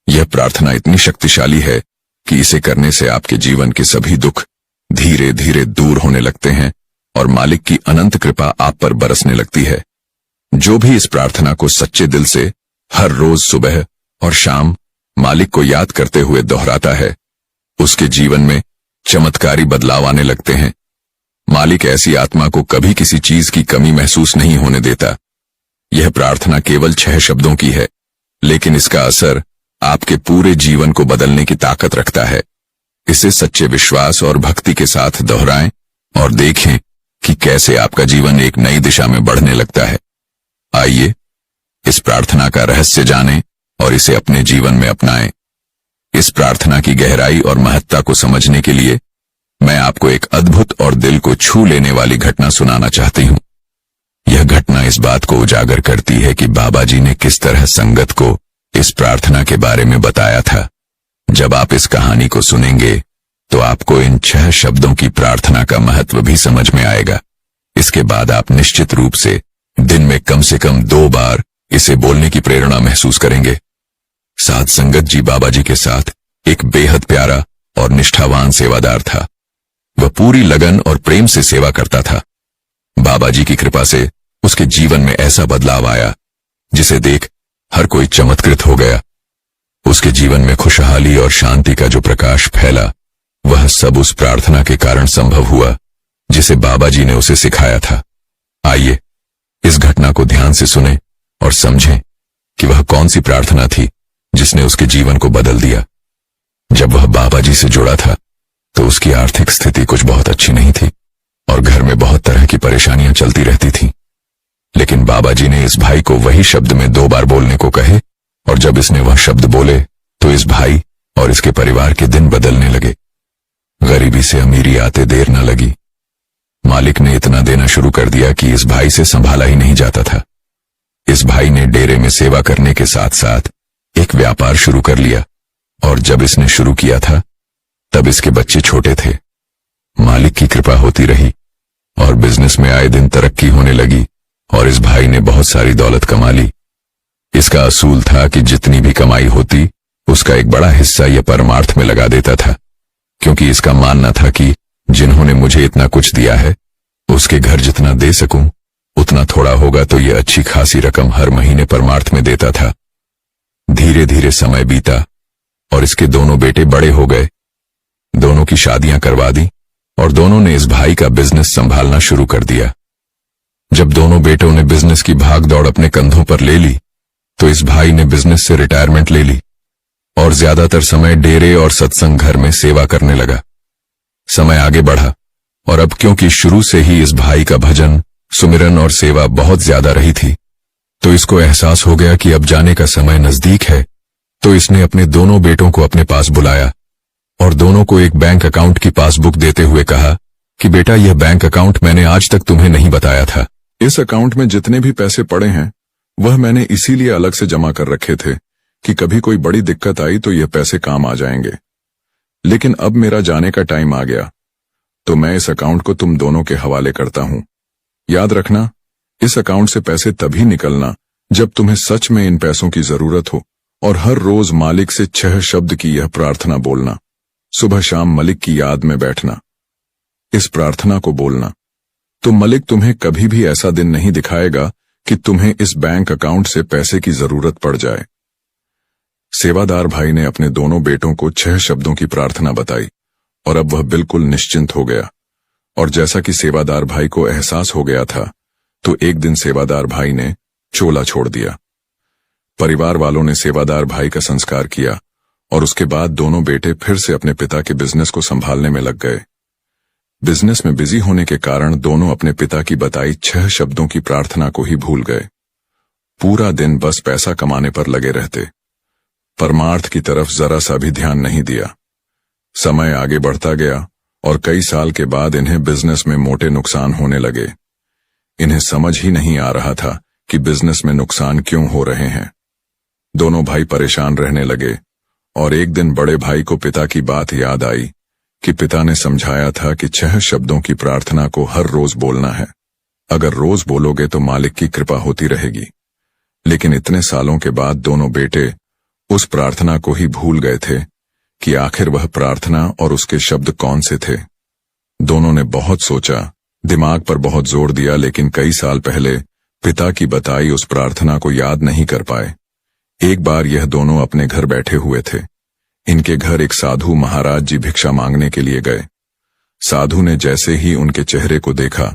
यह प्रार्थना इतनी शक्तिशाली है कि इसे करने से आपके जीवन के सभी दुख धीरे धीरे दूर होने लगते हैं और मालिक की अनंत कृपा आप पर बरसने लगती है। जो भी इस प्रार्थना को सच्चे दिल से हर रोज सुबह और शाम मालिक को याद करते हुए दोहराता है, उसके जीवन में चमत्कारी बदलाव आने लगते हैं। मालिक ऐसी आत्मा को कभी किसी चीज की कमी महसूस नहीं होने देता। यह प्रार्थना केवल 6 शब्दों की है, लेकिन इसका असर आपके पूरे जीवन को बदलने की ताकत रखता है। इसे सच्चे विश्वास और भक्ति के साथ दोहराएं और देखें कि कैसे आपका जीवन एक नई दिशा में बढ़ने लगता है। आइए इस प्रार्थना का रहस्य जानें और इसे अपने जीवन में अपनाएं। इस प्रार्थना की गहराई और महत्ता को समझने के लिए मैं आपको एक अद्भुत और दिल को छू लेने वाली घटना सुनाना चाहती हूँ। यह घटना इस बात को उजागर करती है कि बाबा जी ने किस तरह संगत को इस प्रार्थना के बारे में बताया था। जब आप इस कहानी को सुनेंगे तो आपको इन 6 शब्दों की प्रार्थना का महत्व भी समझ में आएगा। इसके बाद आप निश्चित रूप से दिन में कम से कम 2 बार इसे बोलने की प्रेरणा महसूस करेंगे। साध संगत जी बाबा जी के साथ एक बेहद प्यारा और निष्ठावान सेवादार था। वह पूरी लगन और प्रेम से सेवा करता था। बाबा जी की कृपा से उसके जीवन में ऐसा बदलाव आया जिसे देख हर कोई चमत्कृत हो गया। उसके जीवन में खुशहाली और शांति का जो प्रकाश फैला, वह सब उस प्रार्थना के कारण संभव हुआ जिसे बाबा जी ने उसे सिखाया था। आइए इस घटना को ध्यान से सुनें और समझें कि वह कौन सी प्रार्थना थी जिसने उसके जीवन को बदल दिया। जब वह बाबा जी से जुड़ा था तो उसकी आर्थिक स्थिति कुछ बहुत अच्छी नहीं थी और घर में बहुत तरह की परेशानियां चलती रहती थीं। लेकिन बाबा जी ने इस भाई को वही शब्द में 2 बार बोलने को कहे और जब इसने वह शब्द बोले तो इस भाई और इसके परिवार के दिन बदलने लगे। गरीबी से अमीरी आते देर न लगी। मालिक ने इतना देना शुरू कर दिया कि इस भाई से संभाला ही नहीं जाता था। इस भाई ने डेरे में सेवा करने के साथ साथ एक व्यापार शुरू कर लिया और जब इसने शुरू किया था तब इसके बच्चे छोटे थे। मालिक की कृपा होती रही और बिजनेस में आए दिन तरक्की होने लगी और इस भाई ने बहुत सारी दौलत कमा ली। इसका असूल था कि जितनी भी कमाई होती उसका एक बड़ा हिस्सा यह परमार्थ में लगा देता था, क्योंकि इसका मानना था कि जिन्होंने मुझे इतना कुछ दिया है उसके घर जितना दे सकूं उतना थोड़ा होगा, तो यह अच्छी खासी रकम हर महीने परमार्थ में देता था। धीरे धीरे समय बीता और इसके दोनों बेटे बड़े हो गए। दोनों की शादियां करवा दी और दोनों ने इस भाई का बिजनेस संभालना शुरू कर दिया। जब दोनों बेटों ने बिजनेस की भाग दौड़ अपने कंधों पर ले ली तो इस भाई ने बिजनेस से रिटायरमेंट ले ली और ज्यादातर समय डेरे और सत्संग घर में सेवा करने लगा। समय आगे बढ़ा और अब क्योंकि शुरू से ही इस भाई का भजन, सुमिरन और सेवा बहुत ज्यादा रही थी तो इसको एहसास हो गया कि अब जाने का समय नजदीक है। तो इसने अपने दोनों बेटों को अपने पास बुलाया और दोनों को एक बैंक अकाउंट की पासबुक देते हुए कहा कि बेटा, यह बैंक अकाउंट मैंने आज तक तुम्हें नहीं बताया था। इस अकाउंट में जितने भी पैसे पड़े हैं वह मैंने इसीलिए अलग से जमा कर रखे थे कि कभी कोई बड़ी दिक्कत आई तो यह पैसे काम आ जाएंगे। लेकिन अब मेरा जाने का टाइम आ गया तो मैं इस अकाउंट को तुम दोनों के हवाले करता हूं। याद रखना, इस अकाउंट से पैसे तभी निकलना जब तुम्हें सच में इन पैसों की जरूरत हो और हर रोज मालिक से 6 शब्द की यह प्रार्थना बोलना। सुबह शाम मलिक की याद में बैठना, इस प्रार्थना को बोलना तो मलिक तुम्हें कभी भी ऐसा दिन नहीं दिखाएगा कि तुम्हें इस बैंक अकाउंट से पैसे की जरूरत पड़ जाए। सेवादार भाई ने अपने दोनों बेटों को 6 शब्दों की प्रार्थना बताई और अब वह बिल्कुल निश्चिंत हो गया। और जैसा कि सेवादार भाई को एहसास हो गया था तो एक दिन सेवादार भाई ने चोला छोड़ दिया। परिवार वालों ने सेवादार भाई का संस्कार किया और उसके बाद दोनों बेटे फिर से अपने पिता के बिजनेस को संभालने में लग गए। बिजनेस में बिजी होने के कारण दोनों अपने पिता की बताई 6 शब्दों की प्रार्थना को ही भूल गए। पूरा दिन बस पैसा कमाने पर लगे रहते, परमार्थ की तरफ जरा सा भी ध्यान नहीं दिया। समय आगे बढ़ता गया और कई साल के बाद इन्हें बिजनेस में मोटे नुकसान होने लगे। इन्हें समझ ही नहीं आ रहा था कि बिजनेस में नुकसान क्यों हो रहे हैं। दोनों भाई परेशान रहने लगे और एक दिन बड़े भाई को पिता की बात याद आई कि पिता ने समझाया था कि 6 शब्दों की प्रार्थना को हर रोज बोलना है। अगर रोज बोलोगे तो मालिक की कृपा होती रहेगी। लेकिन इतने सालों के बाद दोनों बेटे उस प्रार्थना को ही भूल गए थे कि आखिर वह प्रार्थना और उसके शब्द कौन से थे। दोनों ने बहुत सोचा, दिमाग पर बहुत जोर दिया, लेकिन कई साल पहले पिता की बताई उस प्रार्थना को याद नहीं कर पाए। एक बार यह दोनों अपने घर बैठे हुए थे। इनके घर एक साधु महाराज जी भिक्षा मांगने के लिए गए। साधु ने जैसे ही उनके चेहरे को देखा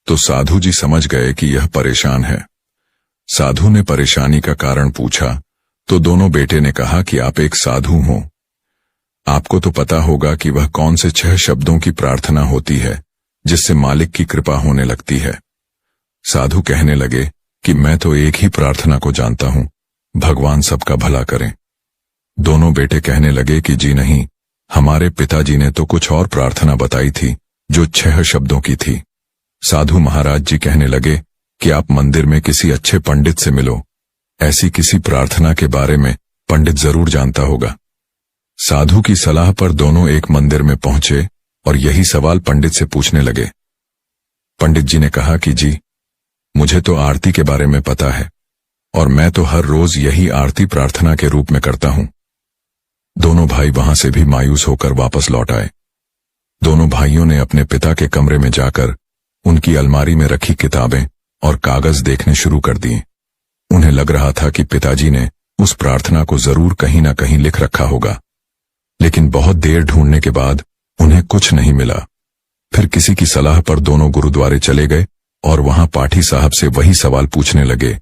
तो साधु जी समझ गए कि यह परेशान है। साधु ने परेशानी का कारण पूछा तो दोनों बेटे ने कहा कि आप एक साधु हो, आपको तो पता होगा कि वह कौन से 6 शब्दों की प्रार्थना होती है जिससे मालिक की कृपा होने लगती है। साधु कहने लगे कि मैं तो एक ही प्रार्थना को जानता हूं, भगवान सबका भला करें। दोनों बेटे कहने लगे कि जी नहीं, हमारे पिताजी ने तो कुछ और प्रार्थना बताई थी जो 6 शब्दों की थी। साधु महाराज जी कहने लगे कि आप मंदिर में किसी अच्छे पंडित से मिलो, ऐसी किसी प्रार्थना के बारे में पंडित जरूर जानता होगा। साधु की सलाह पर दोनों एक मंदिर में पहुंचे और यही सवाल पंडित से पूछने लगे। पंडित जी ने कहा कि जी, मुझे तो आरती के बारे में पता है और मैं तो हर रोज यही आरती प्रार्थना के रूप में करता हूं। दोनों भाई वहां से भी मायूस होकर वापस लौट आए। दोनों भाइयों ने अपने पिता के कमरे में जाकर उनकी अलमारी में रखी किताबें और कागज देखने शुरू कर दिए। उन्हें लग रहा था कि पिताजी ने उस प्रार्थना को जरूर कहीं ना कहीं लिख रखा होगा, लेकिन बहुत देर ढूंढने के बाद उन्हें कुछ नहीं मिला। फिर किसी की सलाह पर दोनों गुरुद्वारे चले गए और वहां पाठी साहब से वही सवाल पूछने लगे।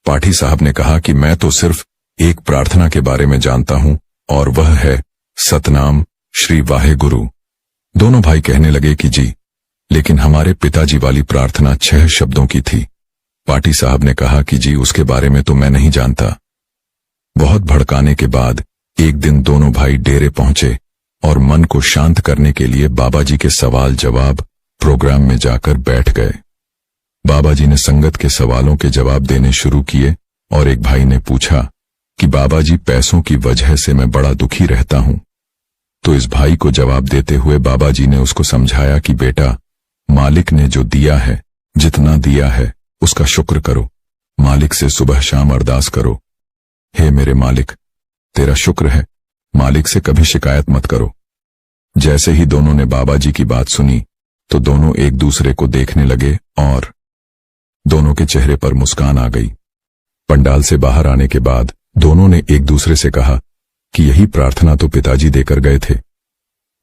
पाठी साहब ने कहा कि मैं तो सिर्फ एक प्रार्थना के बारे में जानता हूं और वह है सतनाम श्री वाहे गुरु। दोनों भाई कहने लगे कि जी, लेकिन हमारे पिताजी वाली प्रार्थना 6 शब्दों की थी। पाठी साहब ने कहा कि जी उसके बारे में तो मैं नहीं जानता। बहुत भड़काने के बाद एक दिन दोनों भाई डेरे पहुंचे और मन को शांत करने के लिए बाबा जी के सवाल जवाब प्रोग्राम में जाकर बैठ गए। बाबा जी ने संगत के सवालों के जवाब देने शुरू किए और एक भाई ने पूछा कि बाबा जी पैसों की वजह से मैं बड़ा दुखी रहता हूं। तो इस भाई को जवाब देते हुए बाबा जी ने उसको समझाया कि बेटा, मालिक ने जो दिया है, जितना दिया है उसका शुक्र करो। मालिक से सुबह शाम अरदास करो, हे मेरे मालिक, तेरा शुक्र है। मालिक से कभी शिकायत मत करो। जैसे ही दोनों ने बाबा जी की बात सुनी तो दोनों एक दूसरे को देखने लगे और दोनों के चेहरे पर मुस्कान आ गई। पंडाल से बाहर आने के बाद दोनों ने एक दूसरे से कहा कि यही प्रार्थना तो पिताजी देकर गए थे।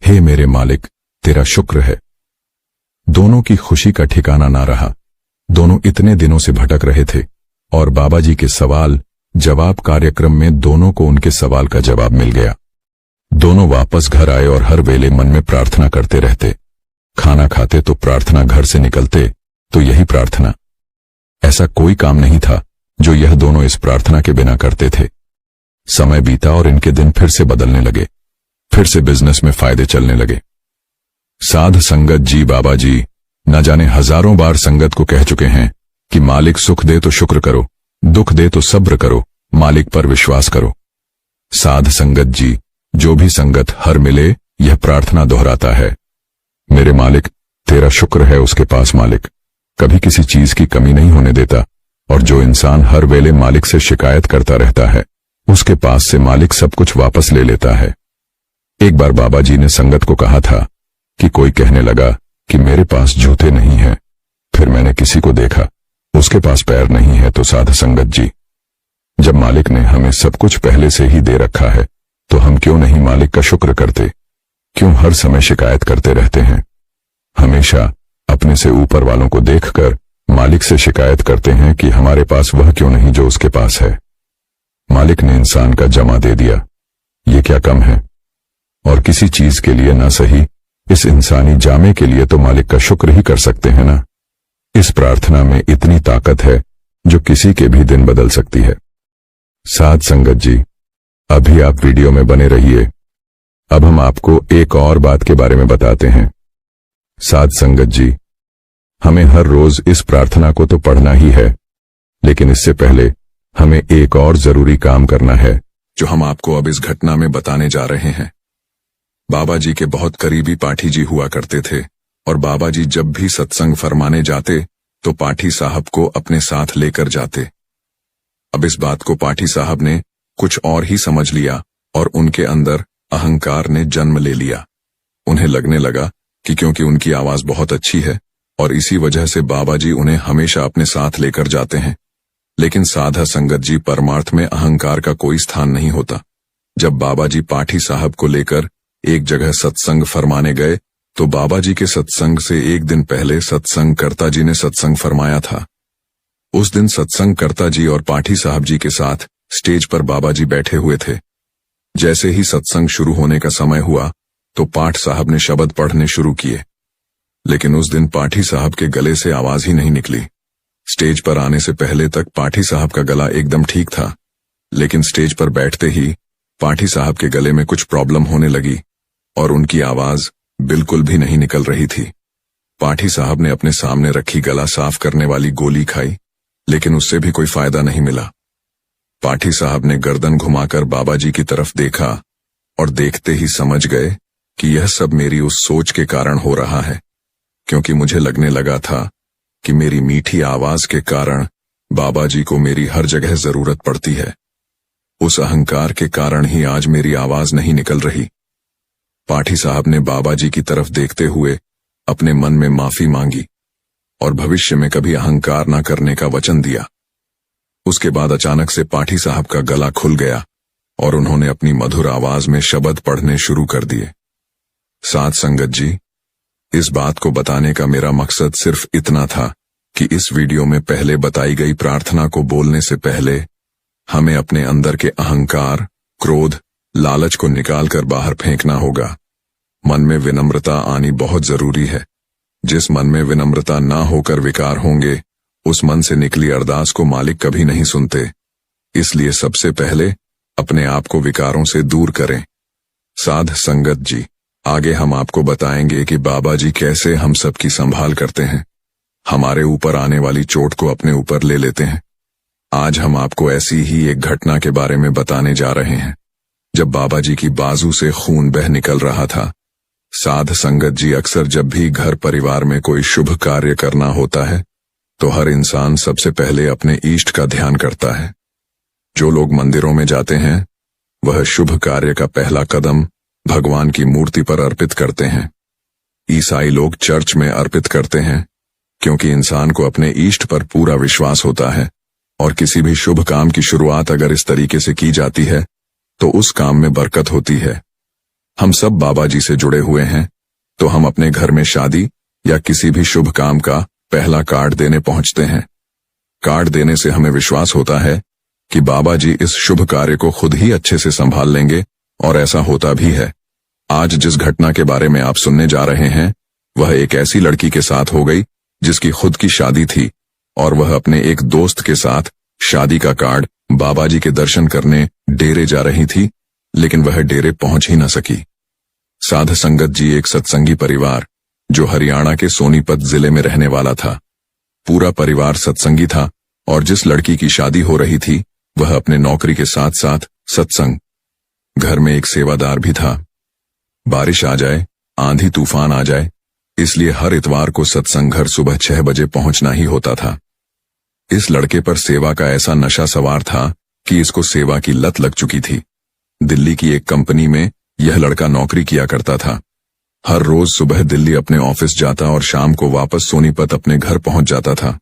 हे मेरे मालिक, तेरा शुक्र है। दोनों की खुशी का ठिकाना ना रहा। दोनों इतने दिनों से भटक रहे थे और बाबा जी के सवाल जवाब कार्यक्रम में दोनों को उनके सवाल का जवाब मिल गया। दोनों वापस घर आए और हर वेले मन में प्रार्थना करते रहते। खाना खाते तो प्रार्थना, घर से निकलते तो यही प्रार्थना। ऐसा कोई काम नहीं था जो यह दोनों इस प्रार्थना के बिना करते थे। समय बीता और इनके दिन फिर से बदलने लगे। फिर से बिजनेस में फायदे चलने लगे। साध संगत जी बाबा जी न जाने हजारों बार संगत को कह चुके हैं कि मालिक सुख दे तो शुक्र करो, दुख दे तो सब्र करो, मालिक पर विश्वास करो। साध संगत जी जो भी संगत हर मिले यह प्रार्थना दोहराता है, मेरे मालिक, तेरा शुक्र है उसके पास मालिक कभी किसी चीज की कमी नहीं होने देता। और जो इंसान हर वेले मालिक से शिकायत करता रहता है उसके पास से मालिक सब कुछ वापस ले लेता है। एक बार बाबा जी ने संगत को कहा था कि कोई कहने लगा कि मेरे पास जूते नहीं हैं। फिर मैंने किसी को देखा उसके पास पैर नहीं है। तो साध संगत जी, जब मालिक ने हमें सब कुछ पहले से ही दे रखा है तो हम क्यों नहीं मालिक का शुक्र करते? क्यों हर समय शिकायत करते रहते हैं? हमेशा अपने से ऊपर वालों को देखकर मालिक से शिकायत करते हैं कि हमारे पास वह क्यों नहीं जो उसके पास है। मालिक ने इंसान का जमा दे दिया, ये क्या कम है? और किसी चीज के लिए ना सही, इस इंसानी जामे के लिए तो मालिक का शुक्र ही कर सकते हैं ना। इस प्रार्थना में इतनी ताकत है जो किसी के भी दिन बदल सकती है। साध संगत जी, अभी आप वीडियो में बने रहिए। अब हम आपको एक और बात के बारे में बताते हैं। साध संगत जी, हमें हर रोज इस प्रार्थना को तो पढ़ना ही है, लेकिन इससे पहले हमें एक और जरूरी काम करना है जो हम आपको अब इस घटना में बताने जा रहे हैं। बाबा जी के बहुत करीबी पाठी जी हुआ करते थे और बाबा जी जब भी सत्संग फरमाने जाते तो पाठी साहब को अपने साथ लेकर जाते। अब इस बात को पाठी साहब ने कुछ और ही समझ लिया और उनके अंदर अहंकार ने जन्म ले लिया। उन्हें लगने लगा कि क्योंकि उनकी आवाज बहुत अच्छी है और इसी वजह से बाबा जी उन्हें हमेशा अपने साथ लेकर जाते हैं। लेकिन साधा संगत जी, परमार्थ में अहंकार का कोई स्थान नहीं होता। जब बाबा जी पाठी साहब को लेकर एक जगह सत्संग फरमाने गए तो बाबा जी के सत्संग से एक दिन पहले सत्संग कर्ता जी ने सत्संग फरमाया था। उस दिन सत्संग कर्ता जी और पाठी साहब जी के साथ स्टेज पर बाबा जी बैठे हुए थे। जैसे ही सत्संग शुरू होने का समय हुआ तो पाठ साहब ने शब्द पढ़ने शुरू किए, लेकिन उस दिन पाठी साहब के गले से आवाज ही नहीं निकली। स्टेज पर आने से पहले तक पाठी साहब का गला एकदम ठीक था, लेकिन स्टेज पर बैठते ही पाठी साहब के गले में कुछ प्रॉब्लम होने लगी और उनकी आवाज बिल्कुल भी नहीं निकल रही थी। पाठी साहब ने अपने सामने रखी गला साफ करने वाली गोली खाई, लेकिन उससे भी कोई फायदा नहीं मिला। पाठी साहब ने गर्दन घुमाकर बाबा जी की तरफ देखा और देखते ही समझ गए कि यह सब मेरी उस सोच के कारण हो रहा है, क्योंकि मुझे लगने लगा था कि मेरी मीठी आवाज के कारण बाबा जी को मेरी हर जगह जरूरत पड़ती है। उस अहंकार के कारण ही आज मेरी आवाज नहीं निकल रही। पाठी साहब ने बाबा जी की तरफ देखते हुए अपने मन में माफी मांगी और भविष्य में कभी अहंकार न करने का वचन दिया। उसके बाद अचानक से पाठी साहब का गला खुल गया और उन्होंने अपनी मधुर आवाज में शब्द पढ़ने शुरू कर दिए। साध संगत जी, इस बात को बताने का मेरा मकसद सिर्फ इतना था कि इस वीडियो में पहले बताई गई प्रार्थना को बोलने से पहले हमें अपने अंदर के अहंकार, क्रोध, लालच को निकालकर बाहर फेंकना होगा। मन में विनम्रता आनी बहुत जरूरी है। जिस मन में विनम्रता ना होकर विकार होंगे, उस मन से निकली अरदास को मालिक कभी नहीं सुनते। इसलिए सबसे पहले अपने आप को विकारों से दूर करें। साध संगत जी, आगे हम आपको बताएंगे कि बाबा जी कैसे हम सबकी संभाल करते हैं, हमारे ऊपर आने वाली चोट को अपने ऊपर ले लेते हैं। आज हम आपको ऐसी ही एक घटना के बारे में बताने जा रहे हैं, जब बाबा जी की बाजू से खून बह निकल रहा था। साध संगत जी, अक्सर जब भी घर परिवार में कोई शुभ कार्य करना होता है तो हर इंसान सबसे पहले अपने इष्ट का ध्यान करता है। जो लोग मंदिरों में जाते हैं वह शुभ कार्य का पहला कदम भगवान की मूर्ति पर अर्पित करते हैं। ईसाई लोग चर्च में अर्पित करते हैं, क्योंकि इंसान को अपने इष्ट पर पूरा विश्वास होता है और किसी भी शुभ काम की शुरुआत अगर इस तरीके से की जाती है तो उस काम में बरकत होती है। हम सब बाबा जी से जुड़े हुए हैं, तो हम अपने घर में शादी या किसी भी शुभ काम का पहला कार्ड देने पहुंचते हैं। कार्ड देने से हमें विश्वास होता है कि बाबा जी इस शुभ कार्य को खुद ही अच्छे से संभाल लेंगे, और ऐसा होता भी है। आज जिस घटना के बारे में आप सुनने जा रहे हैं वह एक ऐसी लड़की के साथ हो गई जिसकी खुद की शादी थी, और वह अपने एक दोस्त के साथ शादी का कार्ड बाबा जी के दर्शन करने डेरे जा रही थी, लेकिन वह डेरे पहुंच ही न सकी। साध संगत जी, एक सत्संगी परिवार जो हरियाणा के सोनीपत जिले में रहने वाला था। पूरा परिवार सत्संगी था, और जिस लड़की की शादी हो रही थी वह अपने नौकरी के साथ साथ सत्संग। घर में एक सेवादार भी था। बारिश आ जाए, आंधी तूफान आ जाए, इसलिए हर इतवार को सत्संग घर सुबह 6 बजे पहुंचना ही होता था। इस लड़के पर सेवा का ऐसा नशा सवार था कि इसको सेवा की लत लग चुकी थी। दिल्ली की एक कंपनी में यह लड़का नौकरी किया करता था। हर रोज सुबह दिल्ली अपने ऑफिस जाता और शाम को वापस सोनीपत अपने घर पहुंच जाता था।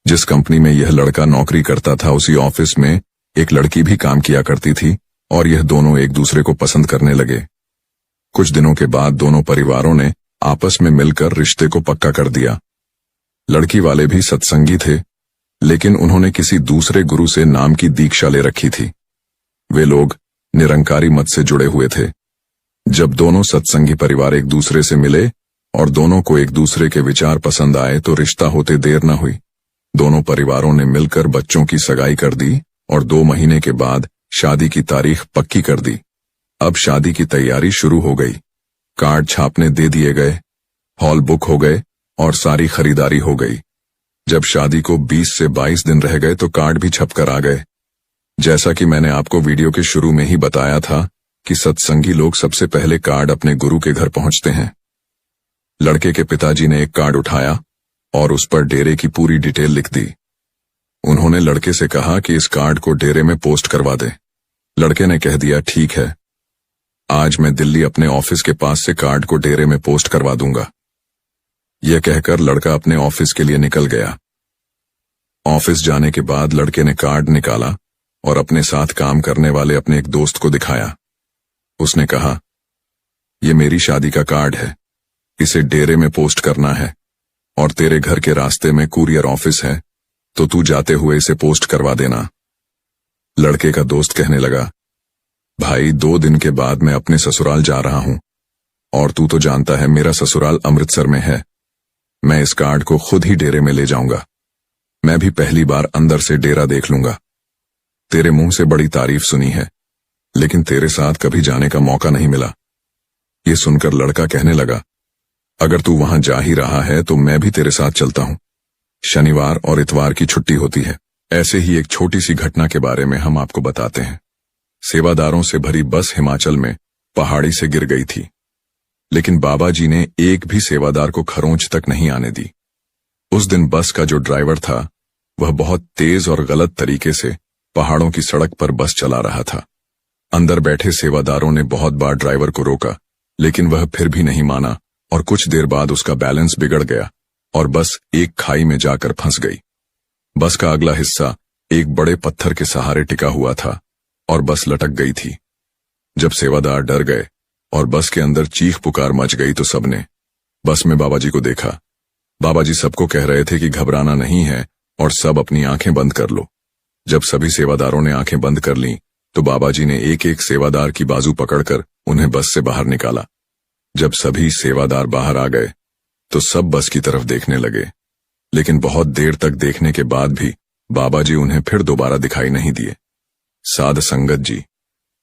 जिस कंपनी में यह लड़का नौकरी करता था उसी ऑफिस में एक लड़की भी काम किया करती थी, और यह दोनों एक दूसरे को पसंद करने लगे। कुछ दिनों के बाद दोनों परिवारों ने आपस में मिलकर रिश्ते को पक्का कर दिया। लड़की वाले भी सत्संगी थे, लेकिन उन्होंने किसी दूसरे गुरु से नाम की दीक्षा ले रखी थी। वे लोग निरंकारी मत से जुड़े हुए थे। जब दोनों सत्संगी परिवार एक दूसरे से मिले और दोनों को एक दूसरे के विचार पसंद आए तो रिश्ता होते देर न हुई। दोनों परिवारों ने मिलकर बच्चों की सगाई कर दी और 2 महीने के बाद शादी की तारीख पक्की कर दी। अब शादी की तैयारी शुरू हो गई। कार्ड छापने दे दिए गए, हॉल बुक हो गए और सारी खरीदारी हो गई। जब शादी को 20 से 22 दिन रह गए तो कार्ड भी छप कर आ गए। जैसा कि मैंने आपको वीडियो के शुरू में ही बताया था कि सत्संगी लोग सबसे पहले कार्ड अपने गुरु के घर पहुंचते हैं। लड़के के पिताजी ने एक कार्ड उठाया और उस पर डेरे की पूरी डिटेल लिख दी। उन्होंने लड़के से कहा कि इस कार्ड को डेरे में पोस्ट करवा दे। लड़के ने कह दिया, ठीक है, आज मैं दिल्ली अपने ऑफिस के पास से कार्ड को डेरे में पोस्ट करवा दूंगा। यह कहकर लड़का अपने ऑफिस के लिए निकल गया। ऑफिस जाने के बाद लड़के ने कार्ड निकाला और अपने साथ काम करने वाले अपने एक दोस्त को दिखाया। उसने कहा, यह मेरी शादी का कार्ड है, इसे डेरे में पोस्ट करना है और तेरे घर के रास्ते में कुरियर ऑफिस है, तो तू जाते हुए इसे पोस्ट करवा देना। लड़के का दोस्त कहने लगा, भाई 2 दिन के बाद मैं अपने ससुराल जा रहा हूं, और तू तो जानता है मेरा ससुराल अमृतसर में है। मैं इस कार्ड को खुद ही डेरे में ले जाऊंगा। मैं भी पहली बार अंदर से डेरा देख लूंगा। तेरे मुंह से बड़ी तारीफ सुनी है, लेकिन तेरे साथ कभी जाने का मौका नहीं मिला। ये सुनकर लड़का कहने लगा, अगर तू वहां जा ही रहा है तो मैं भी तेरे साथ चलता हूं। शनिवार और इतवार की छुट्टी होती है। ऐसे ही एक छोटी सी घटना के बारे में हम आपको बताते हैं। सेवादारों से भरी बस हिमाचल में पहाड़ी से गिर गई थी, लेकिन बाबा जी ने एक भी सेवादार को खरोंच तक नहीं आने दी। उस दिन बस का जो ड्राइवर था वह बहुत तेज और गलत तरीके से पहाड़ों की सड़क पर बस चला रहा था। अंदर बैठे सेवादारों ने बहुत बार ड्राइवर को रोका, लेकिन वह फिर भी नहीं माना और कुछ देर बाद उसका बैलेंस बिगड़ गया और बस एक खाई में जाकर फंस गई। बस का अगला हिस्सा एक बड़े पत्थर के सहारे टिका हुआ था और बस लटक गई थी। जब सेवादार डर गए और बस के अंदर चीख पुकार मच गई तो सबने बस में बाबा जी को देखा। बाबा जी सबको कह रहे थे कि घबराना नहीं है और सब अपनी आंखें बंद कर लो। जब सभी सेवादारों ने आंखें बंद कर लीं तो बाबा जी ने एक एक सेवादार की बाजू पकड़कर उन्हें बस से बाहर निकाला। जब सभी सेवादार बाहर आ गए तो सब बस की तरफ देखने लगे, लेकिन बहुत देर तक देखने के बाद भी बाबा जी उन्हें फिर दोबारा दिखाई नहीं दिए। साध संगत जी,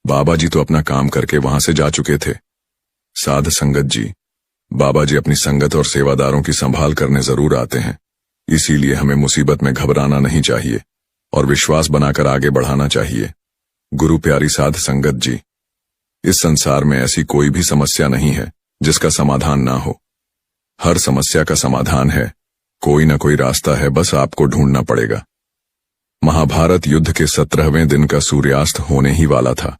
बाबा जी तो अपना काम करके वहां से जा चुके थे। साध संगत जी, बाबा जी अपनी संगत और सेवादारों की संभाल करने जरूर आते हैं, इसीलिए हमें मुसीबत में घबराना नहीं चाहिए और विश्वास बनाकर आगे बढ़ाना चाहिए। गुरु प्यारी साध संगत जी, इस संसार में ऐसी कोई भी समस्या नहीं है जिसका समाधान ना हो। हर समस्या का समाधान है, कोई ना कोई रास्ता है, बस आपको ढूंढना पड़ेगा। महाभारत युद्ध के 17वें दिन का सूर्यास्त होने ही वाला था।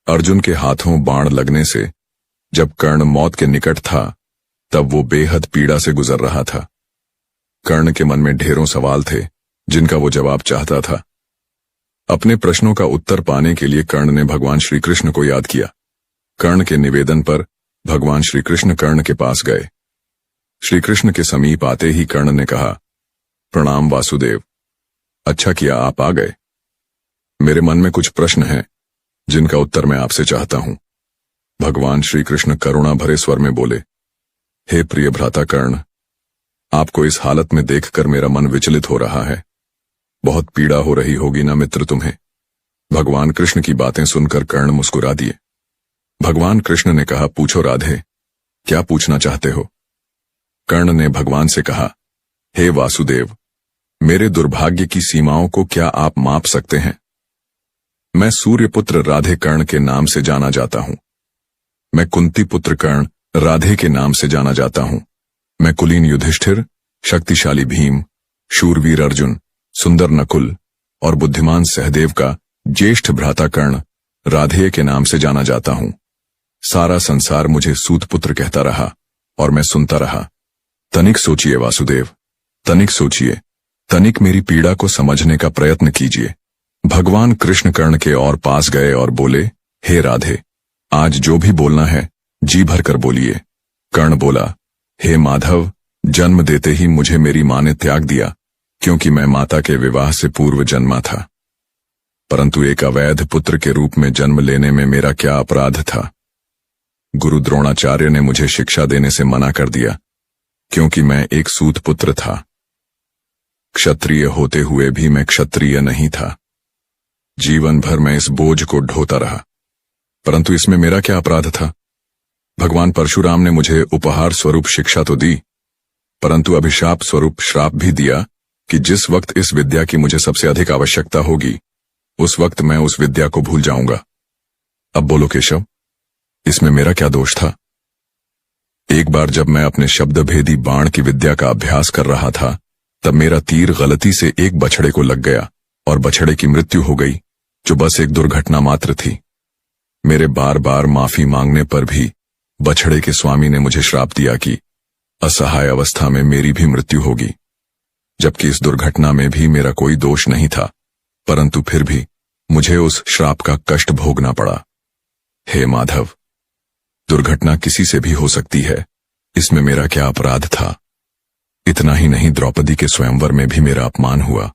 अर्जुन के हाथों बाण लगने से जब कर्ण मौत के निकट था, तब वो बेहद पीड़ा से गुजर रहा था। कर्ण के मन में ढेरों सवाल थे जिनका वो जवाब चाहता था। अपने प्रश्नों का उत्तर पाने के लिए कर्ण ने भगवान श्री कृष्ण को याद किया। कर्ण के निवेदन पर भगवान श्री कृष्ण कर्ण के पास गए। श्री कृष्ण के समीप आते ही कर्ण ने कहा, प्रणाम वासुदेव, अच्छा किया आप आ गए। मेरे मन में कुछ प्रश्न हैं जिनका उत्तर मैं आपसे चाहता हूं। भगवान श्री कृष्ण करुणा भरे स्वर में बोले, हे प्रिय भ्राता कर्ण, आपको इस हालत में देखकर मेरा मन विचलित हो रहा है। बहुत पीड़ा हो रही होगी ना मित्र तुम्हें। भगवान कृष्ण की बातें सुनकर कर्ण मुस्कुरा दिए। भगवान कृष्ण ने कहा, पूछो राधे, क्या पूछना चाहते हो? कर्ण ने भगवान से कहा, हे वासुदेव, मेरे दुर्भाग्य की सीमाओं को क्या आप माप सकते हैं? मैं सूर्यपुत्र राधे कर्ण के नाम से जाना जाता हूं। मैं कुंती पुत्र कर्ण राधे के नाम से जाना जाता हूं। मैं कुलीन युधिष्ठिर, शक्तिशाली भीम, शूरवीर अर्जुन, सुंदर नकुल और बुद्धिमान सहदेव का ज्येष्ठ भ्राता कर्ण राधेय के नाम से जाना जाता हूं। सारा संसार मुझे सूतपुत्र कहता रहा और मैं सुनता रहा। तनिक सोचिए वासुदेव, तनिक सोचिए, तनिक मेरी पीड़ा को समझने का प्रयत्न कीजिए। भगवान कृष्ण कर्ण के और पास गए और बोले, हे राधे, आज जो भी बोलना है जी भर कर बोलिए। कर्ण बोला, हे माधव, जन्म देते ही मुझे मेरी मां ने त्याग दिया, क्योंकि मैं माता के विवाह से पूर्व जन्मा था। परंतु एक अवैध पुत्र के रूप में जन्म लेने में मेरा क्या अपराध था? गुरु द्रोणाचार्य ने मुझे शिक्षा देने से मना कर दिया, क्योंकि मैं एक सूत पुत्र था। क्षत्रिय होते हुए भी मैं क्षत्रिय नहीं था। जीवन भर मैं इस बोझ को ढोता रहा, परंतु इसमें मेरा क्या अपराध था? भगवान परशुराम ने मुझे उपहार स्वरूप शिक्षा तो दी, परंतु अभिशाप स्वरूप श्राप भी दिया कि जिस वक्त इस विद्या की मुझे सबसे अधिक आवश्यकता होगी, उस वक्त मैं उस विद्या को भूल जाऊंगा। अब बोलो केशव, इसमें मेरा क्या दोष था? एक बार जब मैं अपने शब्द भेदी बाण की विद्या का अभ्यास कर रहा था, तब मेरा तीर गलती से एक बछड़े को लग गया और बछड़े की मृत्यु हो गई, जो बस एक दुर्घटना मात्र थी। मेरे बार बार माफी मांगने पर भी बछड़े के स्वामी ने मुझे श्राप दिया कि असहाय अवस्था में मेरी भी मृत्यु होगी, जबकि इस दुर्घटना में भी मेरा कोई दोष नहीं था, परंतु फिर भी मुझे उस श्राप का कष्ट भोगना पड़ा। हे माधव, दुर्घटना किसी से भी हो सकती है, इसमें मेरा क्या अपराध था? इतना ही नहीं, द्रौपदी के स्वयंवर में भी मेरा अपमान हुआ,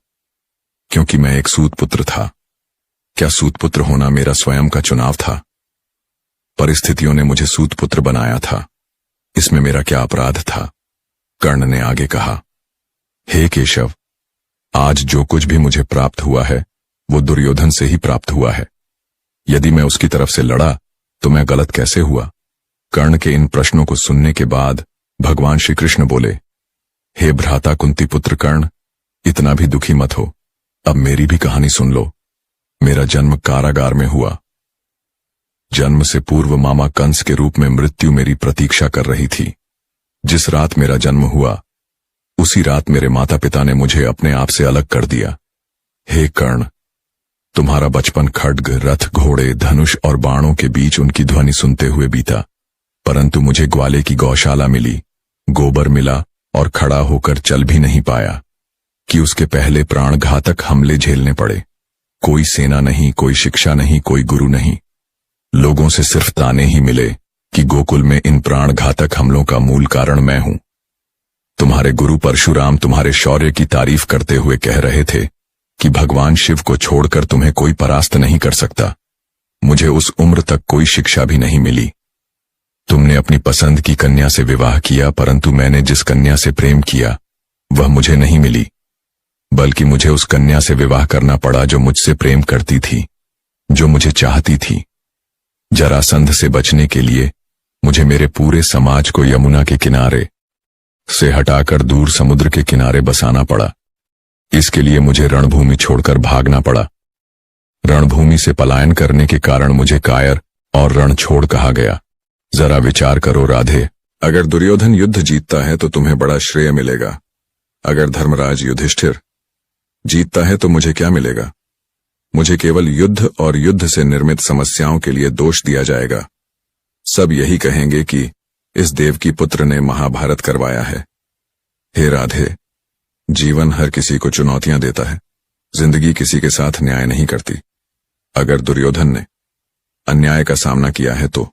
क्योंकि मैं एक सूतपुत्र था। क्या सूतपुत्र होना मेरा स्वयं का चुनाव था? परिस्थितियों ने मुझे सूतपुत्र बनाया था, इसमें मेरा क्या अपराध था? कर्ण ने आगे कहा, हे केशव, आज जो कुछ भी मुझे प्राप्त हुआ है वो दुर्योधन से ही प्राप्त हुआ है। यदि मैं उसकी तरफ से लड़ा तो मैं गलत कैसे हुआ? कर्ण के इन प्रश्नों को सुनने के बाद भगवान श्री कृष्ण बोले, हे भ्राता कुंती पुत्र कर्ण, इतना भी दुखी मत हो। अब मेरी भी कहानी सुन लो। मेरा जन्म कारागार में हुआ। जन्म से पूर्व मामा कंस के रूप में मृत्यु मेरी प्रतीक्षा कर रही थी। जिस रात मेरा जन्म हुआ, उसी रात मेरे माता पिता ने मुझे अपने आप से अलग कर दिया। हे कर्ण, तुम्हारा बचपन खड्ग, रथ, घोड़े, धनुष और बाणों के बीच उनकी ध्वनि सुनते हुए बीता, परंतु मुझे ग्वाले की गौशाला मिली, गोबर मिला और खड़ा होकर चल भी नहीं पाया कि उसके पहले प्राण घातक हमले झेलने पड़े। कोई सेना नहीं, कोई शिक्षा नहीं, कोई गुरु नहीं। लोगों से सिर्फ ताने ही मिले कि गोकुल में इन प्राण घातक हमलों का मूल कारण मैं हूं। तुम्हारे गुरु परशुराम तुम्हारे शौर्य की तारीफ करते हुए कह रहे थे कि भगवान शिव को छोड़कर तुम्हें कोई परास्त नहीं कर सकता। मुझे उस उम्र तक कोई शिक्षा भी नहीं मिली। तुमने अपनी पसंद की कन्या से विवाह किया, परंतु मैंने जिस कन्या से प्रेम किया वह मुझे नहीं मिली, बल्कि मुझे उस कन्या से विवाह करना पड़ा जो मुझसे प्रेम करती थी, जो मुझे चाहती थी। जरासंध से बचने के लिए मुझे मेरे पूरे समाज को यमुना के किनारे से हटाकर दूर समुद्र के किनारे बसाना पड़ा। इसके लिए मुझे रणभूमि छोड़कर भागना पड़ा। रणभूमि से पलायन करने के कारण मुझे कायर और रणछोड़ कहा गया। जरा विचार करो राधे, अगर दुर्योधन युद्ध जीतता है तो तुम्हें बड़ा श्रेय मिलेगा, अगर धर्मराज युधिष्ठिर जीतता है तो मुझे क्या मिलेगा? मुझे केवल युद्ध और युद्ध से निर्मित समस्याओं के लिए दोष दिया जाएगा। सब यही कहेंगे कि इस देवकी पुत्र ने महाभारत करवाया है। हे राधे, जीवन हर किसी को चुनौतियां देता है, जिंदगी किसी के साथ न्याय नहीं करती। अगर दुर्योधन ने अन्याय का सामना किया है तो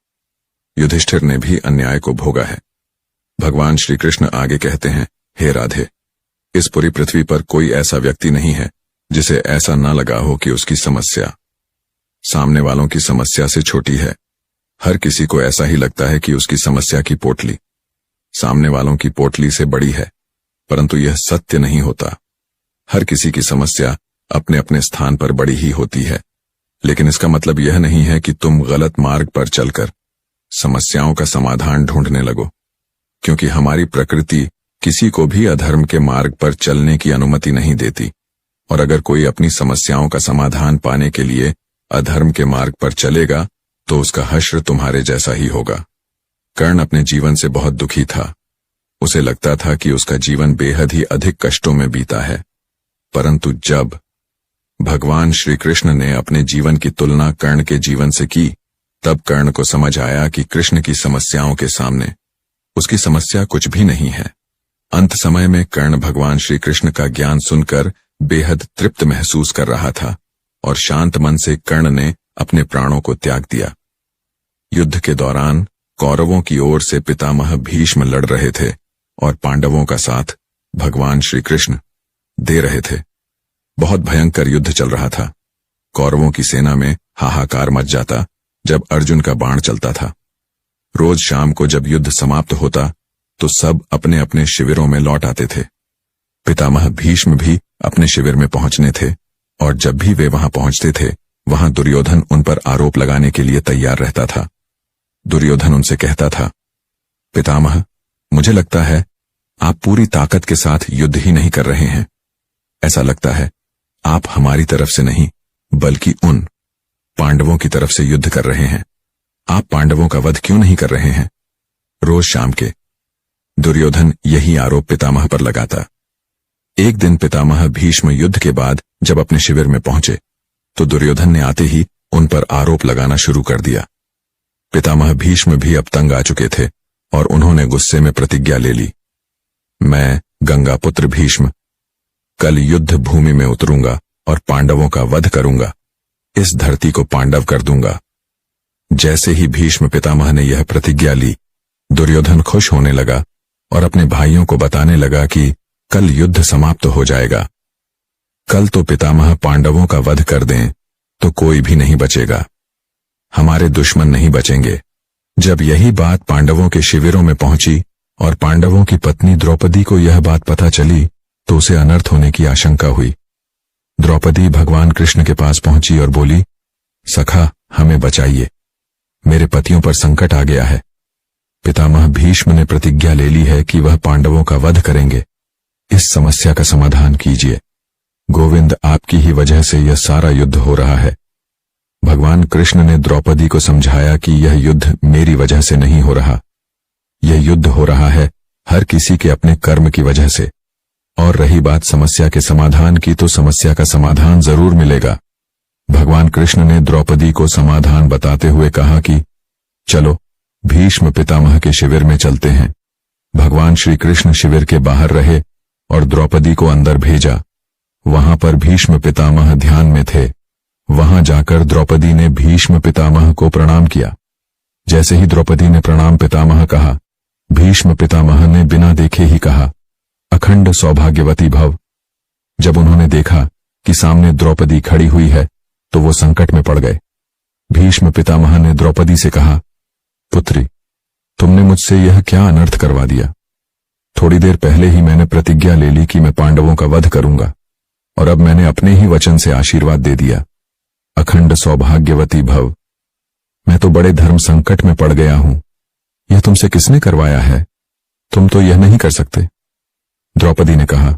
युधिष्ठिर ने भी अन्याय को भोगा है। भगवान श्री कृष्ण आगे कहते हैं, हे राधे, इस पूरी पृथ्वी पर कोई ऐसा व्यक्ति नहीं है जिसे ऐसा न लगा हो कि उसकी समस्या सामने वालों की समस्या से छोटी है। हर किसी को ऐसा ही लगता है कि उसकी समस्या की पोटली सामने वालों की पोटली से बड़ी है, परंतु यह सत्य नहीं होता। हर किसी की समस्या अपने अपने स्थान पर बड़ी ही होती है, लेकिन इसका मतलब यह नहीं है कि तुम गलत मार्ग पर चलकर समस्याओं का समाधान ढूंढने लगो, क्योंकि हमारी प्रकृति किसी को भी अधर्म के मार्ग पर चलने की अनुमति नहीं देती। और अगर कोई अपनी समस्याओं का समाधान पाने के लिए अधर्म के मार्ग पर चलेगा तो उसका हश्र तुम्हारे जैसा ही होगा। कर्ण अपने जीवन से बहुत दुखी था। उसे लगता था कि उसका जीवन बेहद ही अधिक कष्टों में बीता है, परंतु जब भगवान श्री कृष्ण ने अपने जीवन की तुलना कर्ण के जीवन से की, तब कर्ण को समझ आया कि कृष्ण की समस्याओं के सामने उसकी समस्या कुछ भी नहीं है। अंत समय में कर्ण भगवान श्री कृष्ण का ज्ञान सुनकर बेहद तृप्त महसूस कर रहा था और शांत मन से कर्ण ने अपने प्राणों को त्याग दिया। युद्ध के दौरान कौरवों की ओर से पितामह भीष्म लड़ रहे थे और पांडवों का साथ भगवान श्री कृष्ण दे रहे थे। बहुत भयंकर युद्ध चल रहा था। कौरवों की सेना में हाहाकार मच जाता जब अर्जुन का बाण चलता था। रोज शाम को जब युद्ध समाप्त होता तो सब अपने अपने शिविरों में लौट आते थे। पितामह भीष्म भी अपने शिविर में पहुंचने थे, और जब भी वे वहां पहुंचते थे वहां दुर्योधन उन पर आरोप लगाने के लिए तैयार रहता था। दुर्योधन उनसे कहता था, पितामह, मुझे लगता है आप पूरी ताकत के साथ युद्ध ही नहीं कर रहे हैं। ऐसा लगता है आप हमारी तरफ से नहीं बल्कि उन पांडवों की तरफ से युद्ध कर रहे हैं। आप पांडवों का वध क्यों नहीं कर रहे हैं? रोज शाम के दुर्योधन यही आरोप पितामह पर लगाता। एक दिन पितामह भीष्म युद्ध के बाद जब अपने शिविर में पहुंचे तो दुर्योधन ने आते ही उन पर आरोप लगाना शुरू कर दिया। पितामह भीष्म भी अब तंग आ चुके थे और उन्होंने गुस्से में प्रतिज्ञा ले ली, मैं गंगापुत्र भीष्म कल युद्ध भूमि में उतरूंगा और पांडवों का वध करूंगा। इस धरती को पांडव कर दूंगा। जैसे ही भीष्म पितामह ने यह प्रतिज्ञा ली, दुर्योधन खुश होने लगा और अपने भाइयों को बताने लगा कि कल युद्ध समाप्त हो जाएगा। कल तो पितामह पांडवों का वध कर दें तो कोई भी नहीं बचेगा, हमारे दुश्मन नहीं बचेंगे। जब यही बात पांडवों के शिविरों में पहुंची और पांडवों की पत्नी द्रौपदी को यह बात पता चली तो उसे अनर्थ होने की आशंका हुई। द्रौपदी भगवान कृष्ण के पास पहुंची और बोली, सखा, हमें बचाइए, मेरे पतियों पर संकट आ गया है। पितामह भीष्म ने प्रतिज्ञा ले ली है कि वह पांडवों का वध करेंगे। इस समस्या का समाधान कीजिए। गोविंद, आपकी ही वजह से यह सारा युद्ध हो रहा है। भगवान कृष्ण ने द्रौपदी को समझाया कि यह युद्ध मेरी वजह से नहीं हो रहा, यह युद्ध हो रहा है हर किसी के अपने कर्म की वजह से। और रही बात समस्या के समाधान की, तो समस्या का समाधान जरूर मिलेगा। भगवान कृष्ण ने द्रौपदी को समाधान बताते हुए कहा कि चलो भीष्म पितामह के शिविर में चलते हैं। भगवान श्री कृष्ण शिविर के बाहर रहे और द्रौपदी को अंदर भेजा। वहां पर भीष्म पितामह ध्यान में थे। वहां जाकर द्रौपदी ने भीष्म पितामह को प्रणाम किया। जैसे ही द्रौपदी ने प्रणाम पितामह कहा, भीष्म पितामह ने बिना देखे ही कहा, अखंड सौभाग्यवती भव। जब उन्होंने देखा कि सामने द्रौपदी खड़ी हुई है तो वो संकट में पड़ गए। भीष्म पितामह ने द्रौपदी से कहा, पुत्री, तुमने मुझसे यह क्या अनर्थ करवा दिया। थोड़ी देर पहले ही मैंने प्रतिज्ञा ले ली कि मैं पांडवों का वध करूंगा, और अब मैंने अपने ही वचन से आशीर्वाद दे दिया। अखंड सौभाग्यवती भव। मैं तो बड़े धर्म संकट में पड़ गया हूं। यह तुमसे किसने करवाया है? तुम तो यह नहीं कर सकते। द्रौपदी ने कहा,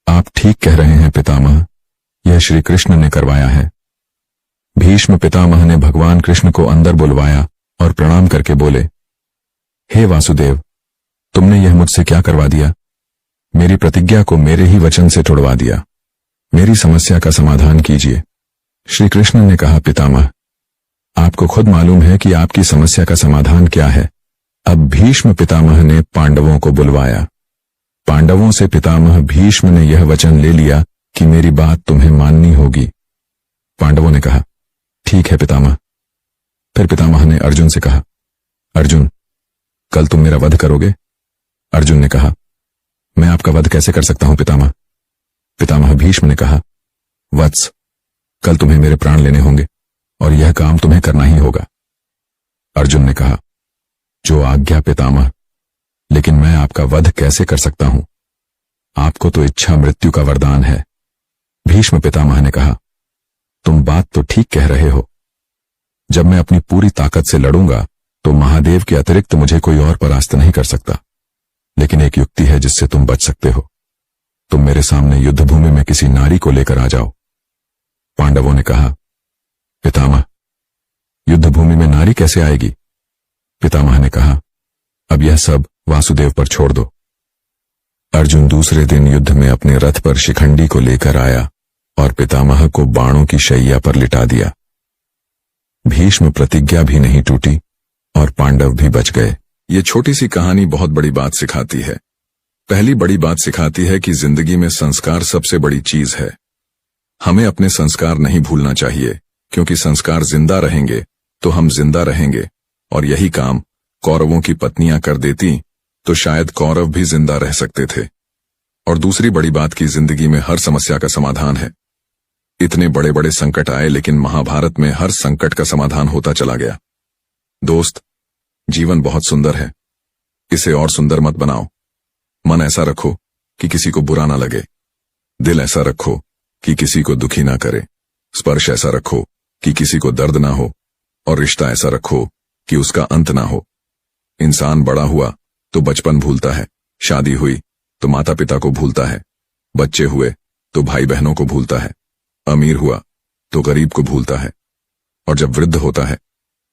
आप ठीक कह रहे हैं पितामह, यह श्री कृष्ण ने करवाया है। भीष्म पितामह ने भगवान कृष्ण को अंदर बुलवाया और प्रणाम करके बोले, हे वासुदेव, तुमने यह मुझसे क्या करवा दिया? मेरी प्रतिज्ञा को मेरे ही वचन से तोड़वा दिया। मेरी समस्या का समाधान कीजिए। श्री कृष्ण ने कहा, पितामह, आपको खुद मालूम है कि आपकी समस्या का समाधान क्या है। अब भीष्म पितामह ने पांडवों को बुलवाया। पांडवों से पितामह भीष्म ने यह वचन ले लिया कि मेरी बात तुम्हें माननी होगी। पांडवों ने कहा, ठीक है पितामह। फिर पितामह ने अर्जुन से कहा, अर्जुन, कल तुम मेरा वध करोगे? अर्जुन ने कहा, मैं आपका वध कैसे कर सकता हूं पितामह? पितामह भीष्म ने कहा, वत्स, कल तुम्हें मेरे प्राण लेने होंगे और यह काम तुम्हें करना ही होगा। अर्जुन ने कहा, जो आज्ञा पितामह, लेकिन मैं आपका वध कैसे कर सकता हूं? आपको तो इच्छा मृत्यु का वरदान है। भीष्म पितामह ने कहा, तुम बात तो ठीक कह रहे हो। जब मैं अपनी पूरी ताकत से लड़ूंगा तो महादेव के अतिरिक्त मुझे कोई और परास्त नहीं कर सकता। लेकिन एक युक्ति है जिससे तुम बच सकते हो। तुम मेरे सामने युद्धभूमि में किसी नारी को लेकर आ जाओ। पांडवों ने कहा, पितामह, युद्धभूमि में नारी कैसे आएगी? पितामह ने कहा, अब यह सब वासुदेव पर छोड़ दो। अर्जुन दूसरे दिन युद्ध में अपने रथ पर शिखंडी को लेकर आया और पितामह को बाणों की शैया पर लिटा दिया। भीष्म प्रतिज्ञा भी नहीं टूटी और पांडव भी बच गए। ये छोटी सी कहानी बहुत बड़ी बात सिखाती है। पहली बड़ी बात सिखाती है कि जिंदगी में संस्कार सबसे बड़ी चीज है। हमें अपने संस्कार नहीं भूलना चाहिए, क्योंकि संस्कार जिंदा रहेंगे तो हम जिंदा रहेंगे। और यही काम कौरवों की पत्नियां कर देती तो शायद कौरव भी जिंदा रह सकते थे। और दूसरी बड़ी बात की जिंदगी में हर समस्या का समाधान है। इतने बड़े बड़े संकट आए, लेकिन महाभारत में हर संकट का समाधान होता चला गया। दोस्त, जीवन बहुत सुंदर है, इसे और सुंदर मत बनाओ। मन ऐसा रखो कि किसी को बुरा ना लगे, दिल ऐसा रखो कि किसी को दुखी ना करे, स्पर्श ऐसा रखो कि किसी को दर्द ना हो, और रिश्ता ऐसा रखो कि उसका अंत ना हो। इंसान बड़ा हुआ तो बचपन भूलता है, शादी हुई तो माता पिता को भूलता है, बच्चे हुए तो भाई बहनों को भूलता है, अमीर हुआ तो गरीब को भूलता है, और जब वृद्ध होता है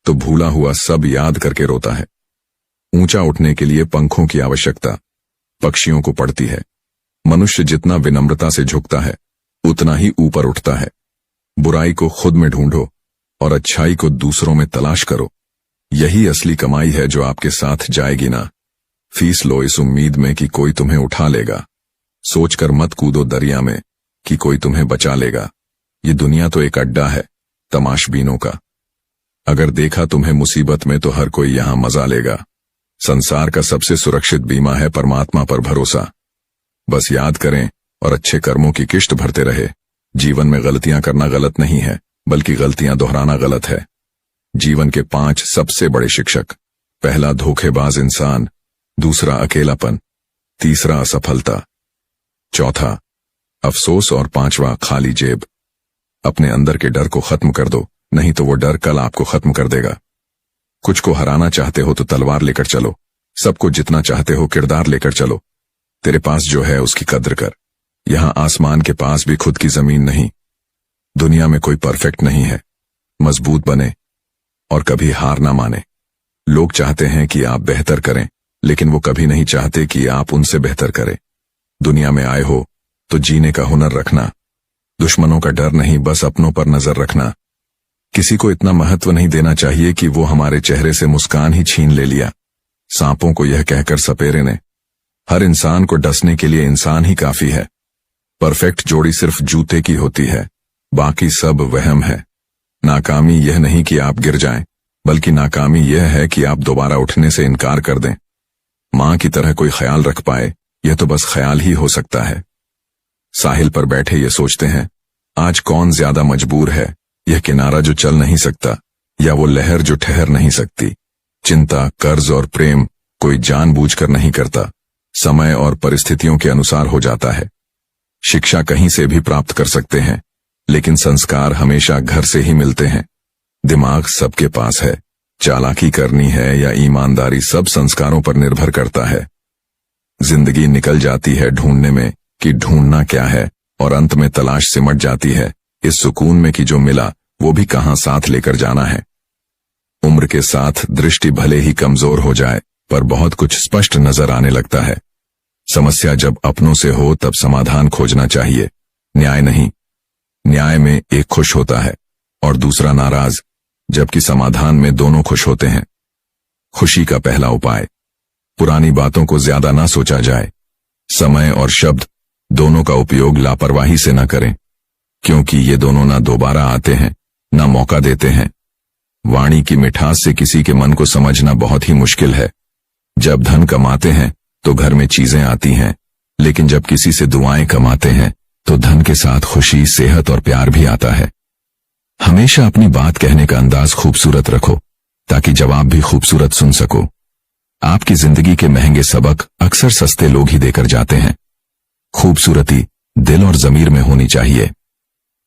तो भूला हुआ सब याद करके रोता है। ऊंचा उठने के लिए पंखों की आवश्यकता पक्षियों को पड़ती है। मनुष्य जितना विनम्रता से झुकता है उतना ही ऊपर उठता है। बुराई को खुद में ढूंढो और अच्छाई को दूसरों में तलाश करो। यही असली कमाई है जो आपके साथ जाएगी ना। फीस लो इस उम्मीद में कि कोई तुम्हें उठा लेगा। सोचकर मत कूदो दरिया में कि कोई तुम्हें बचा लेगा। ये दुनिया तो एक अड्डा है तमाशबीनों का। अगर देखा तुम्हें मुसीबत में तो हर कोई यहां मजा लेगा। संसार का सबसे सुरक्षित बीमा है परमात्मा पर भरोसा। बस याद करें और अच्छे कर्मों की किश्त भरते रहे। जीवन में गलतियां करना गलत नहीं है, बल्कि गलतियां दोहराना गलत है। जीवन के 5 सबसे बड़े शिक्षक: पहला धोखेबाज इंसान, दूसरा अकेलापन, तीसरा असफलता, चौथा अफसोस और पांचवा खाली जेब। अपने अंदर के डर को खत्म कर दो, नहीं तो वो डर कल आपको खत्म कर देगा। कुछ को हराना चाहते हो तो तलवार लेकर चलो, सबको जितना चाहते हो किरदार लेकर चलो। तेरे पास जो है उसकी कद्र कर। यहां आसमान के पास भी खुद की जमीन नहीं। दुनिया में कोई परफेक्ट नहीं है। मजबूत बने और कभी हार ना माने। लोग चाहते हैं कि आप बेहतर करें, लेकिन वो कभी नहीं चाहते कि आप उनसे बेहतर करें। दुनिया में आए हो तो जीने का हुनर रखना। दुश्मनों का डर नहीं, बस अपनों पर नजर रखना। किसी को इतना महत्व नहीं देना चाहिए कि वो हमारे चेहरे से मुस्कान ही छीन ले लिया। सांपों को यह कहकर सपेरे ने, हर इंसान को डसने के लिए इंसान ही काफी है। परफेक्ट जोड़ी सिर्फ जूते की होती है, बाकी सब वहम है। नाकामी यह नहीं कि आप गिर जाएं, बल्कि नाकामी यह है कि आप दोबारा उठने से इनकार कर दें। मां की तरह कोई ख्याल रख पाए, यह तो बस ख्याल ही हो सकता है। साहिल पर बैठे ये सोचते हैं, आज कौन ज्यादा मजबूर है, यह किनारा जो चल नहीं सकता या वो लहर जो ठहर नहीं सकती। चिंता, कर्ज और प्रेम कोई जानबूझकर नहीं करता, समय और परिस्थितियों के अनुसार हो जाता है। शिक्षा कहीं से भी प्राप्त कर सकते हैं, लेकिन संस्कार हमेशा घर से ही मिलते हैं। दिमाग सबके पास है, चालाकी करनी है या ईमानदारी सब संस्कारों पर निर्भर करता है। जिंदगी निकल जाती है ढूंढने में कि ढूंढना क्या है, और अंत में तलाश सिमट जाती है इस सुकून में कि जो मिला वो भी कहां साथ लेकर जाना है। उम्र के साथ दृष्टि भले ही कमजोर हो जाए, पर बहुत कुछ स्पष्ट नजर आने लगता है। समस्या जब अपनों से हो तब समाधान खोजना चाहिए, न्याय नहीं। न्याय में एक खुश होता है और दूसरा नाराज, जबकि समाधान में दोनों खुश होते हैं। खुशी का पहला उपाय, पुरानी बातों को ज्यादा ना सोचा जाए। समय और शब्द दोनों का उपयोग लापरवाही से न करें, क्योंकि ये दोनों ना दोबारा आते हैं, ना मौका देते हैं। वाणी की मिठास से किसी के मन को समझना बहुत ही मुश्किल है। जब धन कमाते हैं तो घर में चीजें आती हैं, लेकिन जब किसी से दुआएं कमाते हैं तो धन के साथ खुशी, सेहत और प्यार भी आता है। हमेशा अपनी बात कहने का अंदाज खूबसूरत रखो, ताकि जवाब भी खूबसूरत सुन सको। आपकी जिंदगी के महंगे सबक अक्सर सस्ते लोग ही देकर जाते हैं। खूबसूरती दिल और जमीर में होनी चाहिए।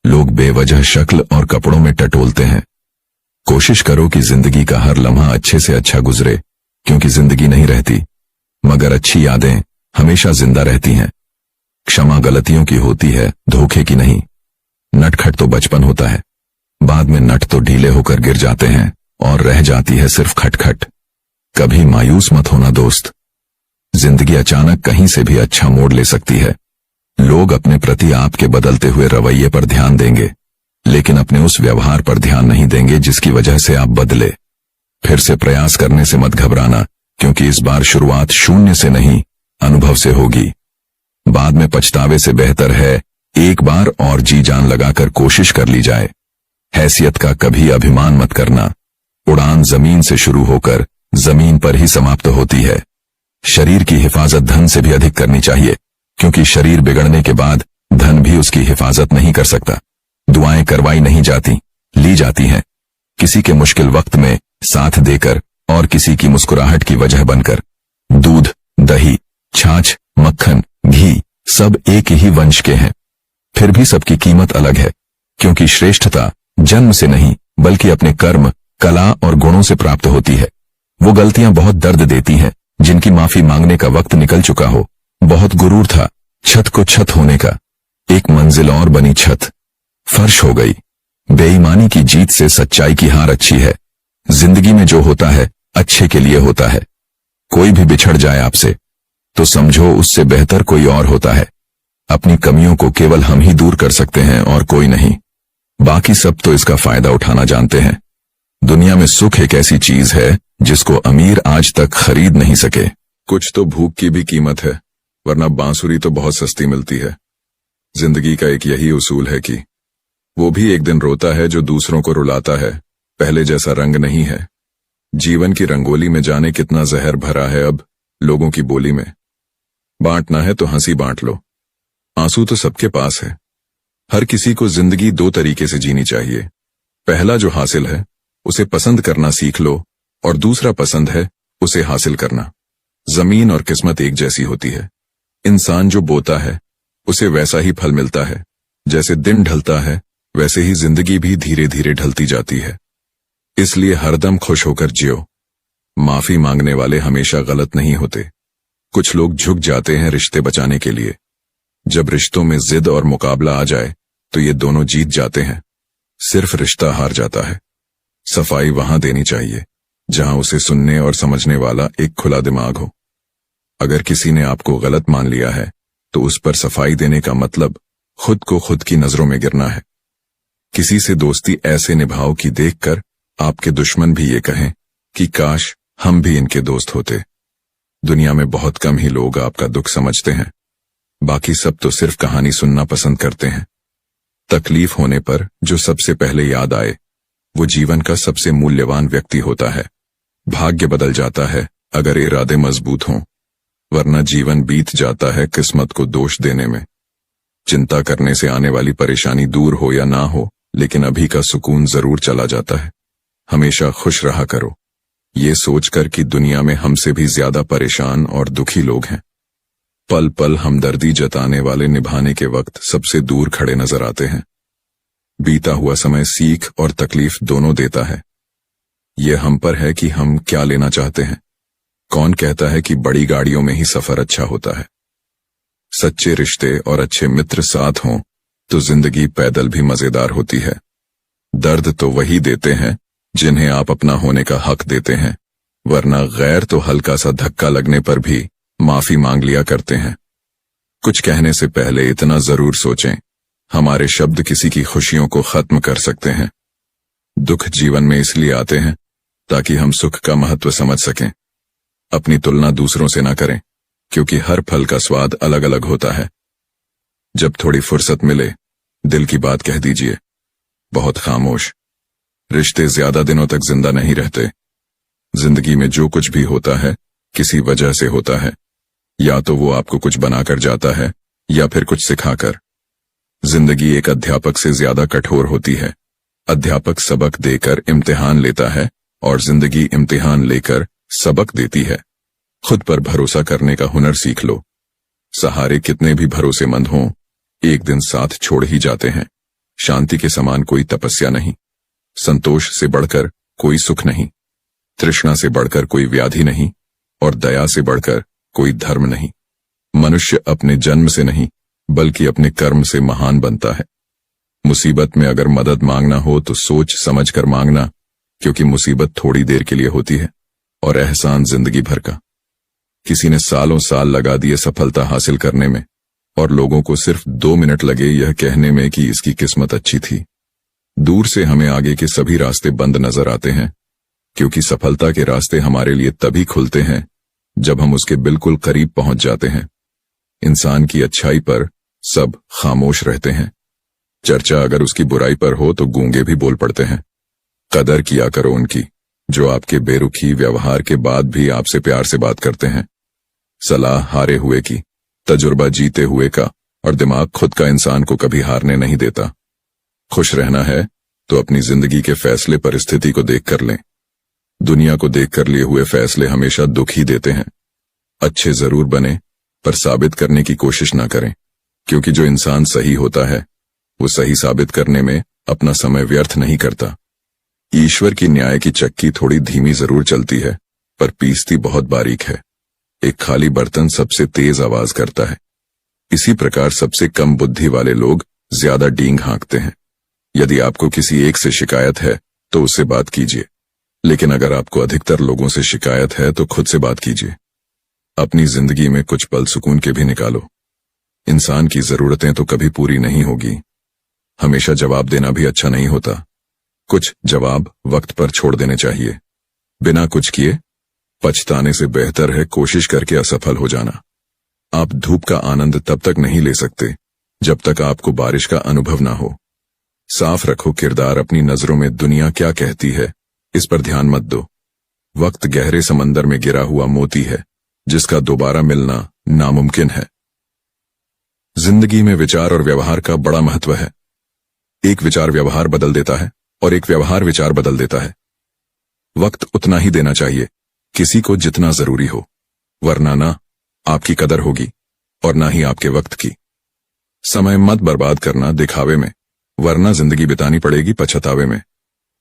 लोग बेवजह शक्ल और कपड़ों में टटोलते हैं। कोशिश करो कि जिंदगी का हर लम्हा अच्छे से अच्छा गुजरे, क्योंकि जिंदगी नहीं रहती, मगर अच्छी यादें हमेशा जिंदा रहती हैं। क्षमा गलतियों की होती है, धोखे की नहीं। नटखट तो बचपन होता है, बाद में नट तो ढीले होकर गिर जाते हैं और रह जाती है सिर्फ खटखट। कभी मायूस मत होना दोस्त, जिंदगी अचानक कहीं से भी अच्छा मोड़ ले सकती है। लोग अपने प्रति आपके बदलते हुए रवैये पर ध्यान देंगे, लेकिन अपने उस व्यवहार पर ध्यान नहीं देंगे जिसकी वजह से आप बदले। फिर से प्रयास करने से मत घबराना, क्योंकि इस बार शुरुआत शून्य से नहीं, अनुभव से होगी। बाद में पछतावे से बेहतर है एक बार और जी जान लगाकर कोशिश कर ली जाए। हैसियत का कभी अभिमान मत करना। उड़ान जमीन से शुरू होकर जमीन पर ही समाप्त होती है। शरीर की हिफाजत धन से भी अधिक करनी चाहिए, क्योंकि शरीर बिगड़ने के बाद धन भी उसकी हिफाजत नहीं कर सकता। दुआएं करवाई नहीं जाती, ली जाती हैं। किसी के मुश्किल वक्त में साथ देकर और किसी की मुस्कुराहट की वजह बनकर। दूध, दही, छाछ, मक्खन, घी सब एक ही वंश के हैं, फिर भी सबकी कीमत अलग है, क्योंकि श्रेष्ठता जन्म से नहीं बल्कि अपने कर्म, कला और गुणों से प्राप्त होती है। वो गलतियां बहुत दर्द देती हैं जिनकी माफी मांगने का वक्त निकल चुका हो। बहुत गुरूर था छत को छत होने का, एक मंजिल और बनी छत, फर्श हो गई। बेईमानी की जीत से सच्चाई की हार अच्छी है। जिंदगी में जो होता है अच्छे के लिए होता है। कोई भी बिछड़ जाए आपसे तो समझो उससे बेहतर कोई और होता है। अपनी कमियों को केवल हम ही दूर कर सकते हैं और कोई नहीं। बाकी सब तो इसका फायदा उठाना जानते हैं। दुनिया में सुख एक ऐसी चीज है जिसको अमीर आज तक खरीद नहीं सके। कुछ तो भूख की भी कीमत है, वरना बांसुरी तो बहुत सस्ती मिलती है। जिंदगी का एक यही उसूल है कि वो भी एक दिन रोता है जो दूसरों को रुलाता है। पहले जैसा रंग नहीं है। जीवन की रंगोली में जाने कितना जहर भरा है अब लोगों की बोली में। बांटना है तो हंसी बांट लो, आंसू तो सबके पास है। हर किसी को जिंदगी दो तरीके से जीनी चाहिए। पहला जो हासिल है उसे पसंद करना सीख लो, और दूसरा पसंद है उसे हासिल करना। जमीन और किस्मत एक जैसी होती है। इंसान जो बोता है उसे वैसा ही फल मिलता है। जैसे दिन ढलता है वैसे ही जिंदगी भी धीरे धीरे ढलती जाती है। इसलिए हरदम खुश होकर जियो। माफी मांगने वाले हमेशा गलत नहीं होते। कुछ लोग झुक जाते हैं रिश्ते बचाने के लिए। जब रिश्तों में जिद और मुकाबला आ जाए तो ये दोनों जीत जाते हैं, सिर्फ रिश्ता हार जाता है। सफाई वहां देनी चाहिए जहां उसे सुनने और समझने वाला एक खुला दिमाग हो। अगर किसी ने आपको गलत मान लिया है तो उस पर सफाई देने का मतलब खुद को खुद की नजरों में गिरना है। किसी से दोस्ती ऐसे निभाओ कि देखकर आपके दुश्मन भी ये कहें कि काश हम भी इनके दोस्त होते। दुनिया में बहुत कम ही लोग आपका दुख समझते हैं, बाकी सब तो सिर्फ कहानी सुनना पसंद करते हैं। तकलीफ होने पर जो सबसे पहले याद आए वो जीवन का सबसे मूल्यवान व्यक्ति होता है। भाग्य बदल जाता है अगर इरादे मजबूत हों, वरना जीवन बीत जाता है किस्मत को दोष देने में। चिंता करने से आने वाली परेशानी दूर हो या ना हो, लेकिन अभी का सुकून जरूर चला जाता है। हमेशा खुश रहा करो, ये सोचकर कि दुनिया में हमसे भी ज्यादा परेशान और दुखी लोग हैं। पल पल हमदर्दी जताने वाले निभाने के वक्त सबसे दूर खड़े नजर आते हैं। बीता हुआ समय सीख और तकलीफ दोनों देता है। ये हम पर है कि हम क्या लेना चाहते हैं। कौन कहता है कि बड़ी गाड़ियों में ही सफर अच्छा होता है। सच्चे रिश्ते और अच्छे मित्र साथ हों तो जिंदगी पैदल भी मजेदार होती है। दर्द तो वही देते हैं जिन्हें आप अपना होने का हक देते हैं, वरना गैर तो हल्का सा धक्का लगने पर भी माफी मांग लिया करते हैं। कुछ कहने से पहले इतना जरूर सोचें, हमारे शब्द किसी की खुशियों को खत्म कर सकते हैं। दुख जीवन में इसलिए आते हैं ताकि हम सुख का महत्व समझ सकें। अपनी तुलना दूसरों से ना करें, क्योंकि हर फल का स्वाद अलग अलग होता है। जब थोड़ी फुर्सत मिले, दिल की बात कह दीजिए। बहुत खामोश। रिश्ते ज्यादा दिनों तक जिंदा नहीं रहते। जिंदगी में जो कुछ भी होता है किसी वजह से होता है। या तो वो आपको कुछ बनाकर जाता है या फिर कुछ सिखाकर। जिंदगी एक अध्यापक से ज्यादा कठोर होती है। अध्यापक सबक देकर इम्तिहान लेता है और जिंदगी इम्तिहान लेकर सबक देती है। खुद पर भरोसा करने का हुनर सीख लो। सहारे कितने भी भरोसेमंद हों, एक दिन साथ छोड़ ही जाते हैं। शांति के समान कोई तपस्या नहीं। संतोष से बढ़कर कोई सुख नहीं। तृष्णा से बढ़कर कोई व्याधि नहीं। और दया से बढ़कर कोई धर्म नहीं। मनुष्य अपने जन्म से नहीं बल्कि अपने कर्म से महान बनता है। मुसीबत में अगर मदद मांगना हो तो सोच समझ कर मांगना, क्योंकि मुसीबत थोड़ी देर के लिए होती है और एहसान जिंदगी भर का। किसी ने सालों साल लगा दिए सफलता हासिल करने में और लोगों को सिर्फ 2 मिनट लगे यह कहने में कि इसकी किस्मत अच्छी थी। दूर से हमें आगे के सभी रास्ते बंद नजर आते हैं, क्योंकि सफलता के रास्ते हमारे लिए तभी खुलते हैं जब हम उसके बिल्कुल करीब पहुंच जाते हैं। इंसान की अच्छाई पर सब खामोश रहते हैं। चर्चा अगर उसकी बुराई पर हो तो गूंगे भी बोल पड़ते हैं। कदर किया करो उनकी जो आपके बेरुखी व्यवहार के बाद भी आपसे प्यार से बात करते हैं। सलाह हारे हुए की, तजुर्बा जीते हुए का, और दिमाग खुद का इंसान को कभी हारने नहीं देता। खुश रहना है तो अपनी जिंदगी के फैसले परिस्थिति को देख कर लें। दुनिया को देखकर लिए हुए फैसले हमेशा दुख ही देते हैं। अच्छे जरूर बने पर साबित करने की कोशिश ना करें, क्योंकि जो इंसान सही होता है वो सही साबित करने में अपना समय व्यर्थ नहीं करता। ईश्वर की न्याय की चक्की थोड़ी धीमी जरूर चलती है पर पीसती बहुत बारीक है। एक खाली बर्तन सबसे तेज आवाज करता है। इसी प्रकार सबसे कम बुद्धि वाले लोग ज्यादा डींग हाँकते हैं। यदि आपको किसी एक से शिकायत है तो उससे बात कीजिए, लेकिन अगर आपको अधिकतर लोगों से शिकायत है तो खुद से बात कीजिए। अपनी जिंदगी में कुछ पल सुकून के भी निकालो। इंसान की जरूरतें तो कभी पूरी नहीं होगी। हमेशा जवाब देना भी अच्छा नहीं होता। कुछ जवाब वक्त पर छोड़ देने चाहिए। बिना कुछ किए पछताने से बेहतर है कोशिश करके असफल हो जाना। आप धूप का आनंद तब तक नहीं ले सकते जब तक आपको बारिश का अनुभव ना हो। साफ रखो किरदार। अपनी नजरों में दुनिया क्या कहती है इस पर ध्यान मत दो। वक्त गहरे समंदर में गिरा हुआ मोती है जिसका दोबारा मिलना नामुमकिन है। जिंदगी में विचार और व्यवहार का बड़ा महत्व है। एक विचार व्यवहार बदल देता है और एक व्यवहार विचार बदल देता है। वक्त उतना ही देना चाहिए किसी को जितना जरूरी हो, वरना ना आपकी कदर होगी और ना ही आपके वक्त की। समय मत बर्बाद करना दिखावे में, वरना जिंदगी बितानी पड़ेगी पछतावे में।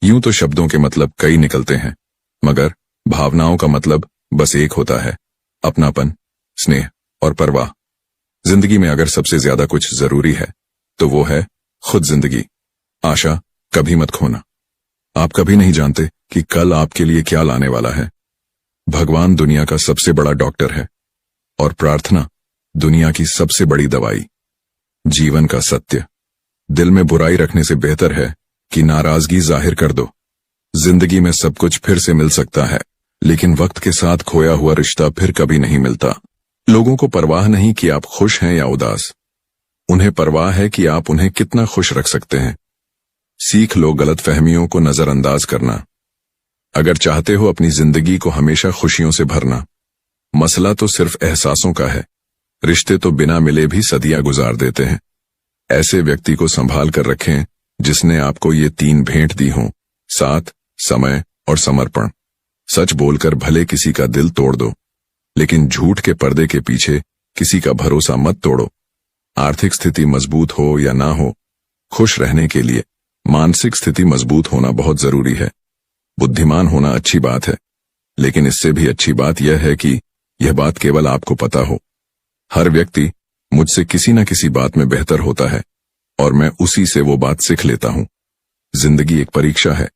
यूं तो शब्दों के मतलब कई निकलते हैं, मगर भावनाओं का मतलब बस एक होता है, अपनापन, स्नेह और परवाह। जिंदगी में अगर सबसे ज्यादा कुछ जरूरी है तो वो है खुद जिंदगी। आशा कभी मत खोना। आप कभी नहीं जानते कि कल आपके लिए क्या लाने वाला है। भगवान दुनिया का सबसे बड़ा डॉक्टर है और प्रार्थना दुनिया की सबसे बड़ी दवाई। जीवन का सत्य, दिल में बुराई रखने से बेहतर है कि नाराजगी जाहिर कर दो। जिंदगी में सब कुछ फिर से मिल सकता है, लेकिन वक्त के साथ खोया हुआ रिश्ता फिर कभी नहीं मिलता। लोगों को परवाह नहीं कि आप खुश हैं या उदास, उन्हें परवाह है कि आप उन्हें कितना खुश रख सकते हैं। सीख लो गलतफहमियों को नजरअंदाज करना, अगर चाहते हो अपनी जिंदगी को हमेशा खुशियों से भरना। मसला तो सिर्फ एहसासों का है। रिश्ते तो बिना मिले भी सदियां गुजार देते हैं। ऐसे व्यक्ति को संभाल कर रखें जिसने आपको ये 3 भेंट दी हों, साथ, समय और समर्पण। सच बोलकर भले किसी का दिल तोड़ दो, लेकिन झूठ के पर्दे के पीछे किसी का भरोसा मत तोड़ो। आर्थिक स्थिति मजबूत हो या ना हो, खुश रहने के लिए मानसिक स्थिति मजबूत होना बहुत जरूरी है। बुद्धिमान होना अच्छी बात है, लेकिन इससे भी अच्छी बात यह है कि यह बात केवल आपको पता हो। हर व्यक्ति मुझसे किसी न किसी बात में बेहतर होता है और मैं उसी से वो बात सीख लेता हूं। जिंदगी एक परीक्षा है।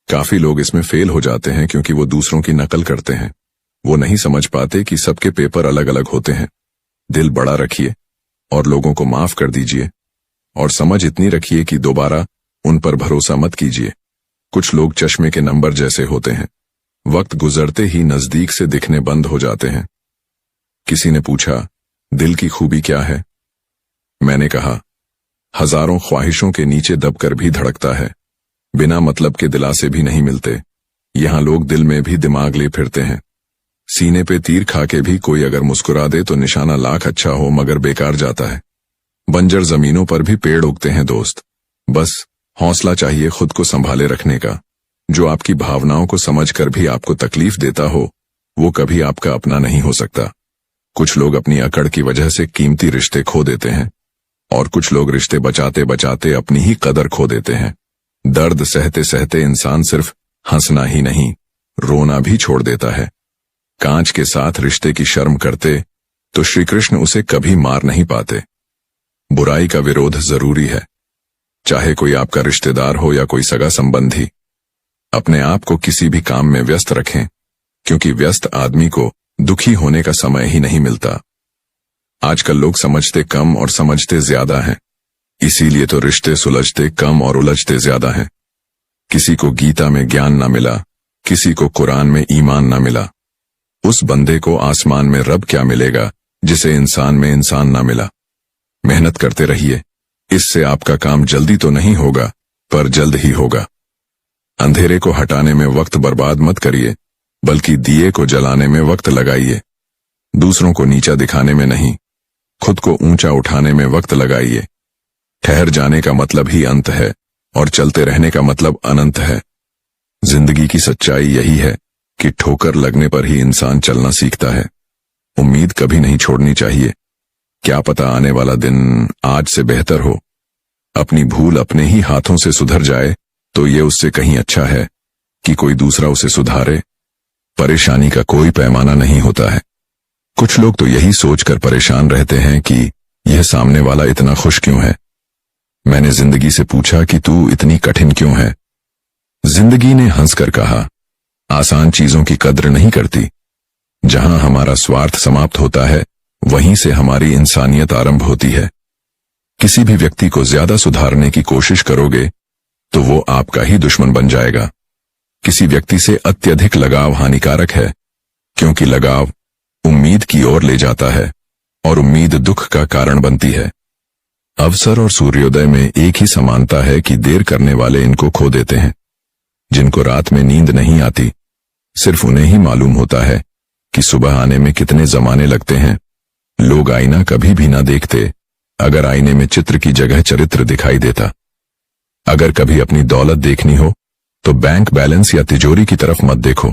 काफी लोग इसमें फेल हो जाते हैं क्योंकि वो दूसरों की नकल करते हैं। वो नहीं समझ पाते कि सबके पेपर अलग अलग होते हैं। दिल बड़ा रखिए और लोगों को माफ कर दीजिए, और समझ इतनी रखिए कि दोबारा उन पर भरोसा मत कीजिए। कुछ लोग चश्मे के नंबर जैसे होते हैं, वक्त गुजरते ही नजदीक से दिखने बंद हो जाते हैं। किसी ने पूछा, दिल की खूबी क्या है? मैंने कहा, हजारों ख्वाहिशों के नीचे दबकर भी धड़कता है। बिना मतलब के दिलासे भी नहीं मिलते। यहां लोग दिल में भी दिमाग ले फिरते हैं। सीने पे तीर खा के भी कोई अगर मुस्कुरा दे तो निशाना लाख अच्छा हो मगर बेकार जाता है। बंजर जमीनों पर भी पेड़ उगते हैं दोस्त। बस हौसला चाहिए खुद को संभाले रखने का। जो आपकी भावनाओं को समझकर भी आपको तकलीफ देता हो, वो कभी आपका अपना नहीं हो सकता। कुछ लोग अपनी अकड़ की वजह से कीमती रिश्ते खो देते हैं, और कुछ लोग रिश्ते बचाते बचाते अपनी ही कदर खो देते हैं। दर्द सहते सहते इंसान सिर्फ हंसना ही नहीं, रोना भी छोड़ देता है। कांच के साथ रिश्ते की शर्म करते तो श्री कृष्ण उसे कभी मार नहीं पाते। बुराई का विरोध जरूरी है, चाहे कोई आपका रिश्तेदार हो या कोई सगा संबंधी। अपने आप को किसी भी काम में व्यस्त रखें, क्योंकि व्यस्त आदमी को दुखी होने का समय ही नहीं मिलता। आजकल लोग समझते कम और समझते ज्यादा हैं, इसीलिए तो रिश्ते सुलझते कम और उलझते ज्यादा हैं। किसी को गीता में ज्ञान ना मिला, किसी को कुरान में ईमान ना मिला। उस बंदे को आसमान में रब क्या मिलेगा जिसे इंसान में इंसान ना मिला। मेहनत करते रहिए, इससे आपका काम जल्दी तो नहीं होगा पर जल्द ही होगा। अंधेरे को हटाने में वक्त बर्बाद मत करिए, बल्कि दिए को जलाने में वक्त लगाइए। दूसरों को नीचा दिखाने में नहीं, खुद को ऊंचा उठाने में वक्त लगाइए। ठहर जाने का मतलब ही अंत है और चलते रहने का मतलब अनंत है। जिंदगी की सच्चाई यही है कि ठोकर लगने पर ही इंसान चलना सीखता है। उम्मीद कभी नहीं छोड़नी चाहिए। क्या पता आने वाला दिन आज से बेहतर हो। अपनी भूल अपने ही हाथों से सुधर जाए तो ये उससे कहीं अच्छा है कि कोई दूसरा उसे सुधारे। परेशानी का कोई पैमाना नहीं होता है। कुछ लोग तो यही सोचकर परेशान रहते हैं कि यह सामने वाला इतना खुश क्यों है। मैंने जिंदगी से पूछा कि तू इतनी कठिन क्यों है? जिंदगी ने हंसकर कहा, आसान चीजों की कद्र नहीं करती। जहां हमारा स्वार्थ समाप्त होता है, वहीं से हमारी इंसानियत आरंभ होती है। किसी भी व्यक्ति को ज्यादा सुधारने की कोशिश करोगे तो वो आपका ही दुश्मन बन जाएगा। किसी व्यक्ति से अत्यधिक लगाव हानिकारक है, क्योंकि लगाव उम्मीद की ओर ले जाता है और उम्मीद दुख का कारण बनती है। अवसर और सूर्योदय में एक ही समानता है कि देर करने वाले इनको खो देते हैं। जिनको रात में नींद नहीं आती, सिर्फ उन्हें ही मालूम होता है कि सुबह आने में कितने जमाने लगते हैं। लोग आईना कभी भी ना देखते अगर आईने में चित्र की जगह चरित्र दिखाई देता। अगर कभी अपनी दौलत देखनी हो तो बैंक बैलेंस या तिजोरी की तरफ मत देखो।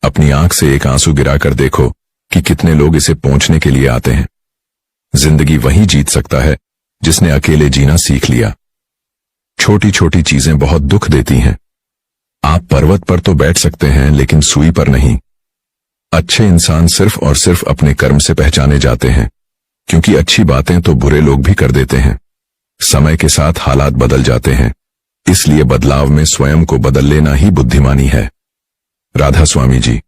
अपनी आंख से एक आंसू गिराकर देखो कि कितने लोग इसे पोंछने के लिए आते हैं। जिंदगी वही जीत सकता है जिसने अकेले जीना सीख लिया। छोटी छोटी चीजें बहुत दुख देती हैं। आप पर्वत पर तो बैठ सकते हैं, लेकिन सूई पर नहीं। अच्छे इंसान सिर्फ और सिर्फ अपने कर्म से पहचाने जाते हैं, क्योंकि अच्छी बातें तो बुरे लोग भी कर देते हैं। समय के साथ हालात बदल जाते हैं, इसलिए बदलाव में स्वयं को बदल लेना ही बुद्धिमानी है। राधा स्वामी जी।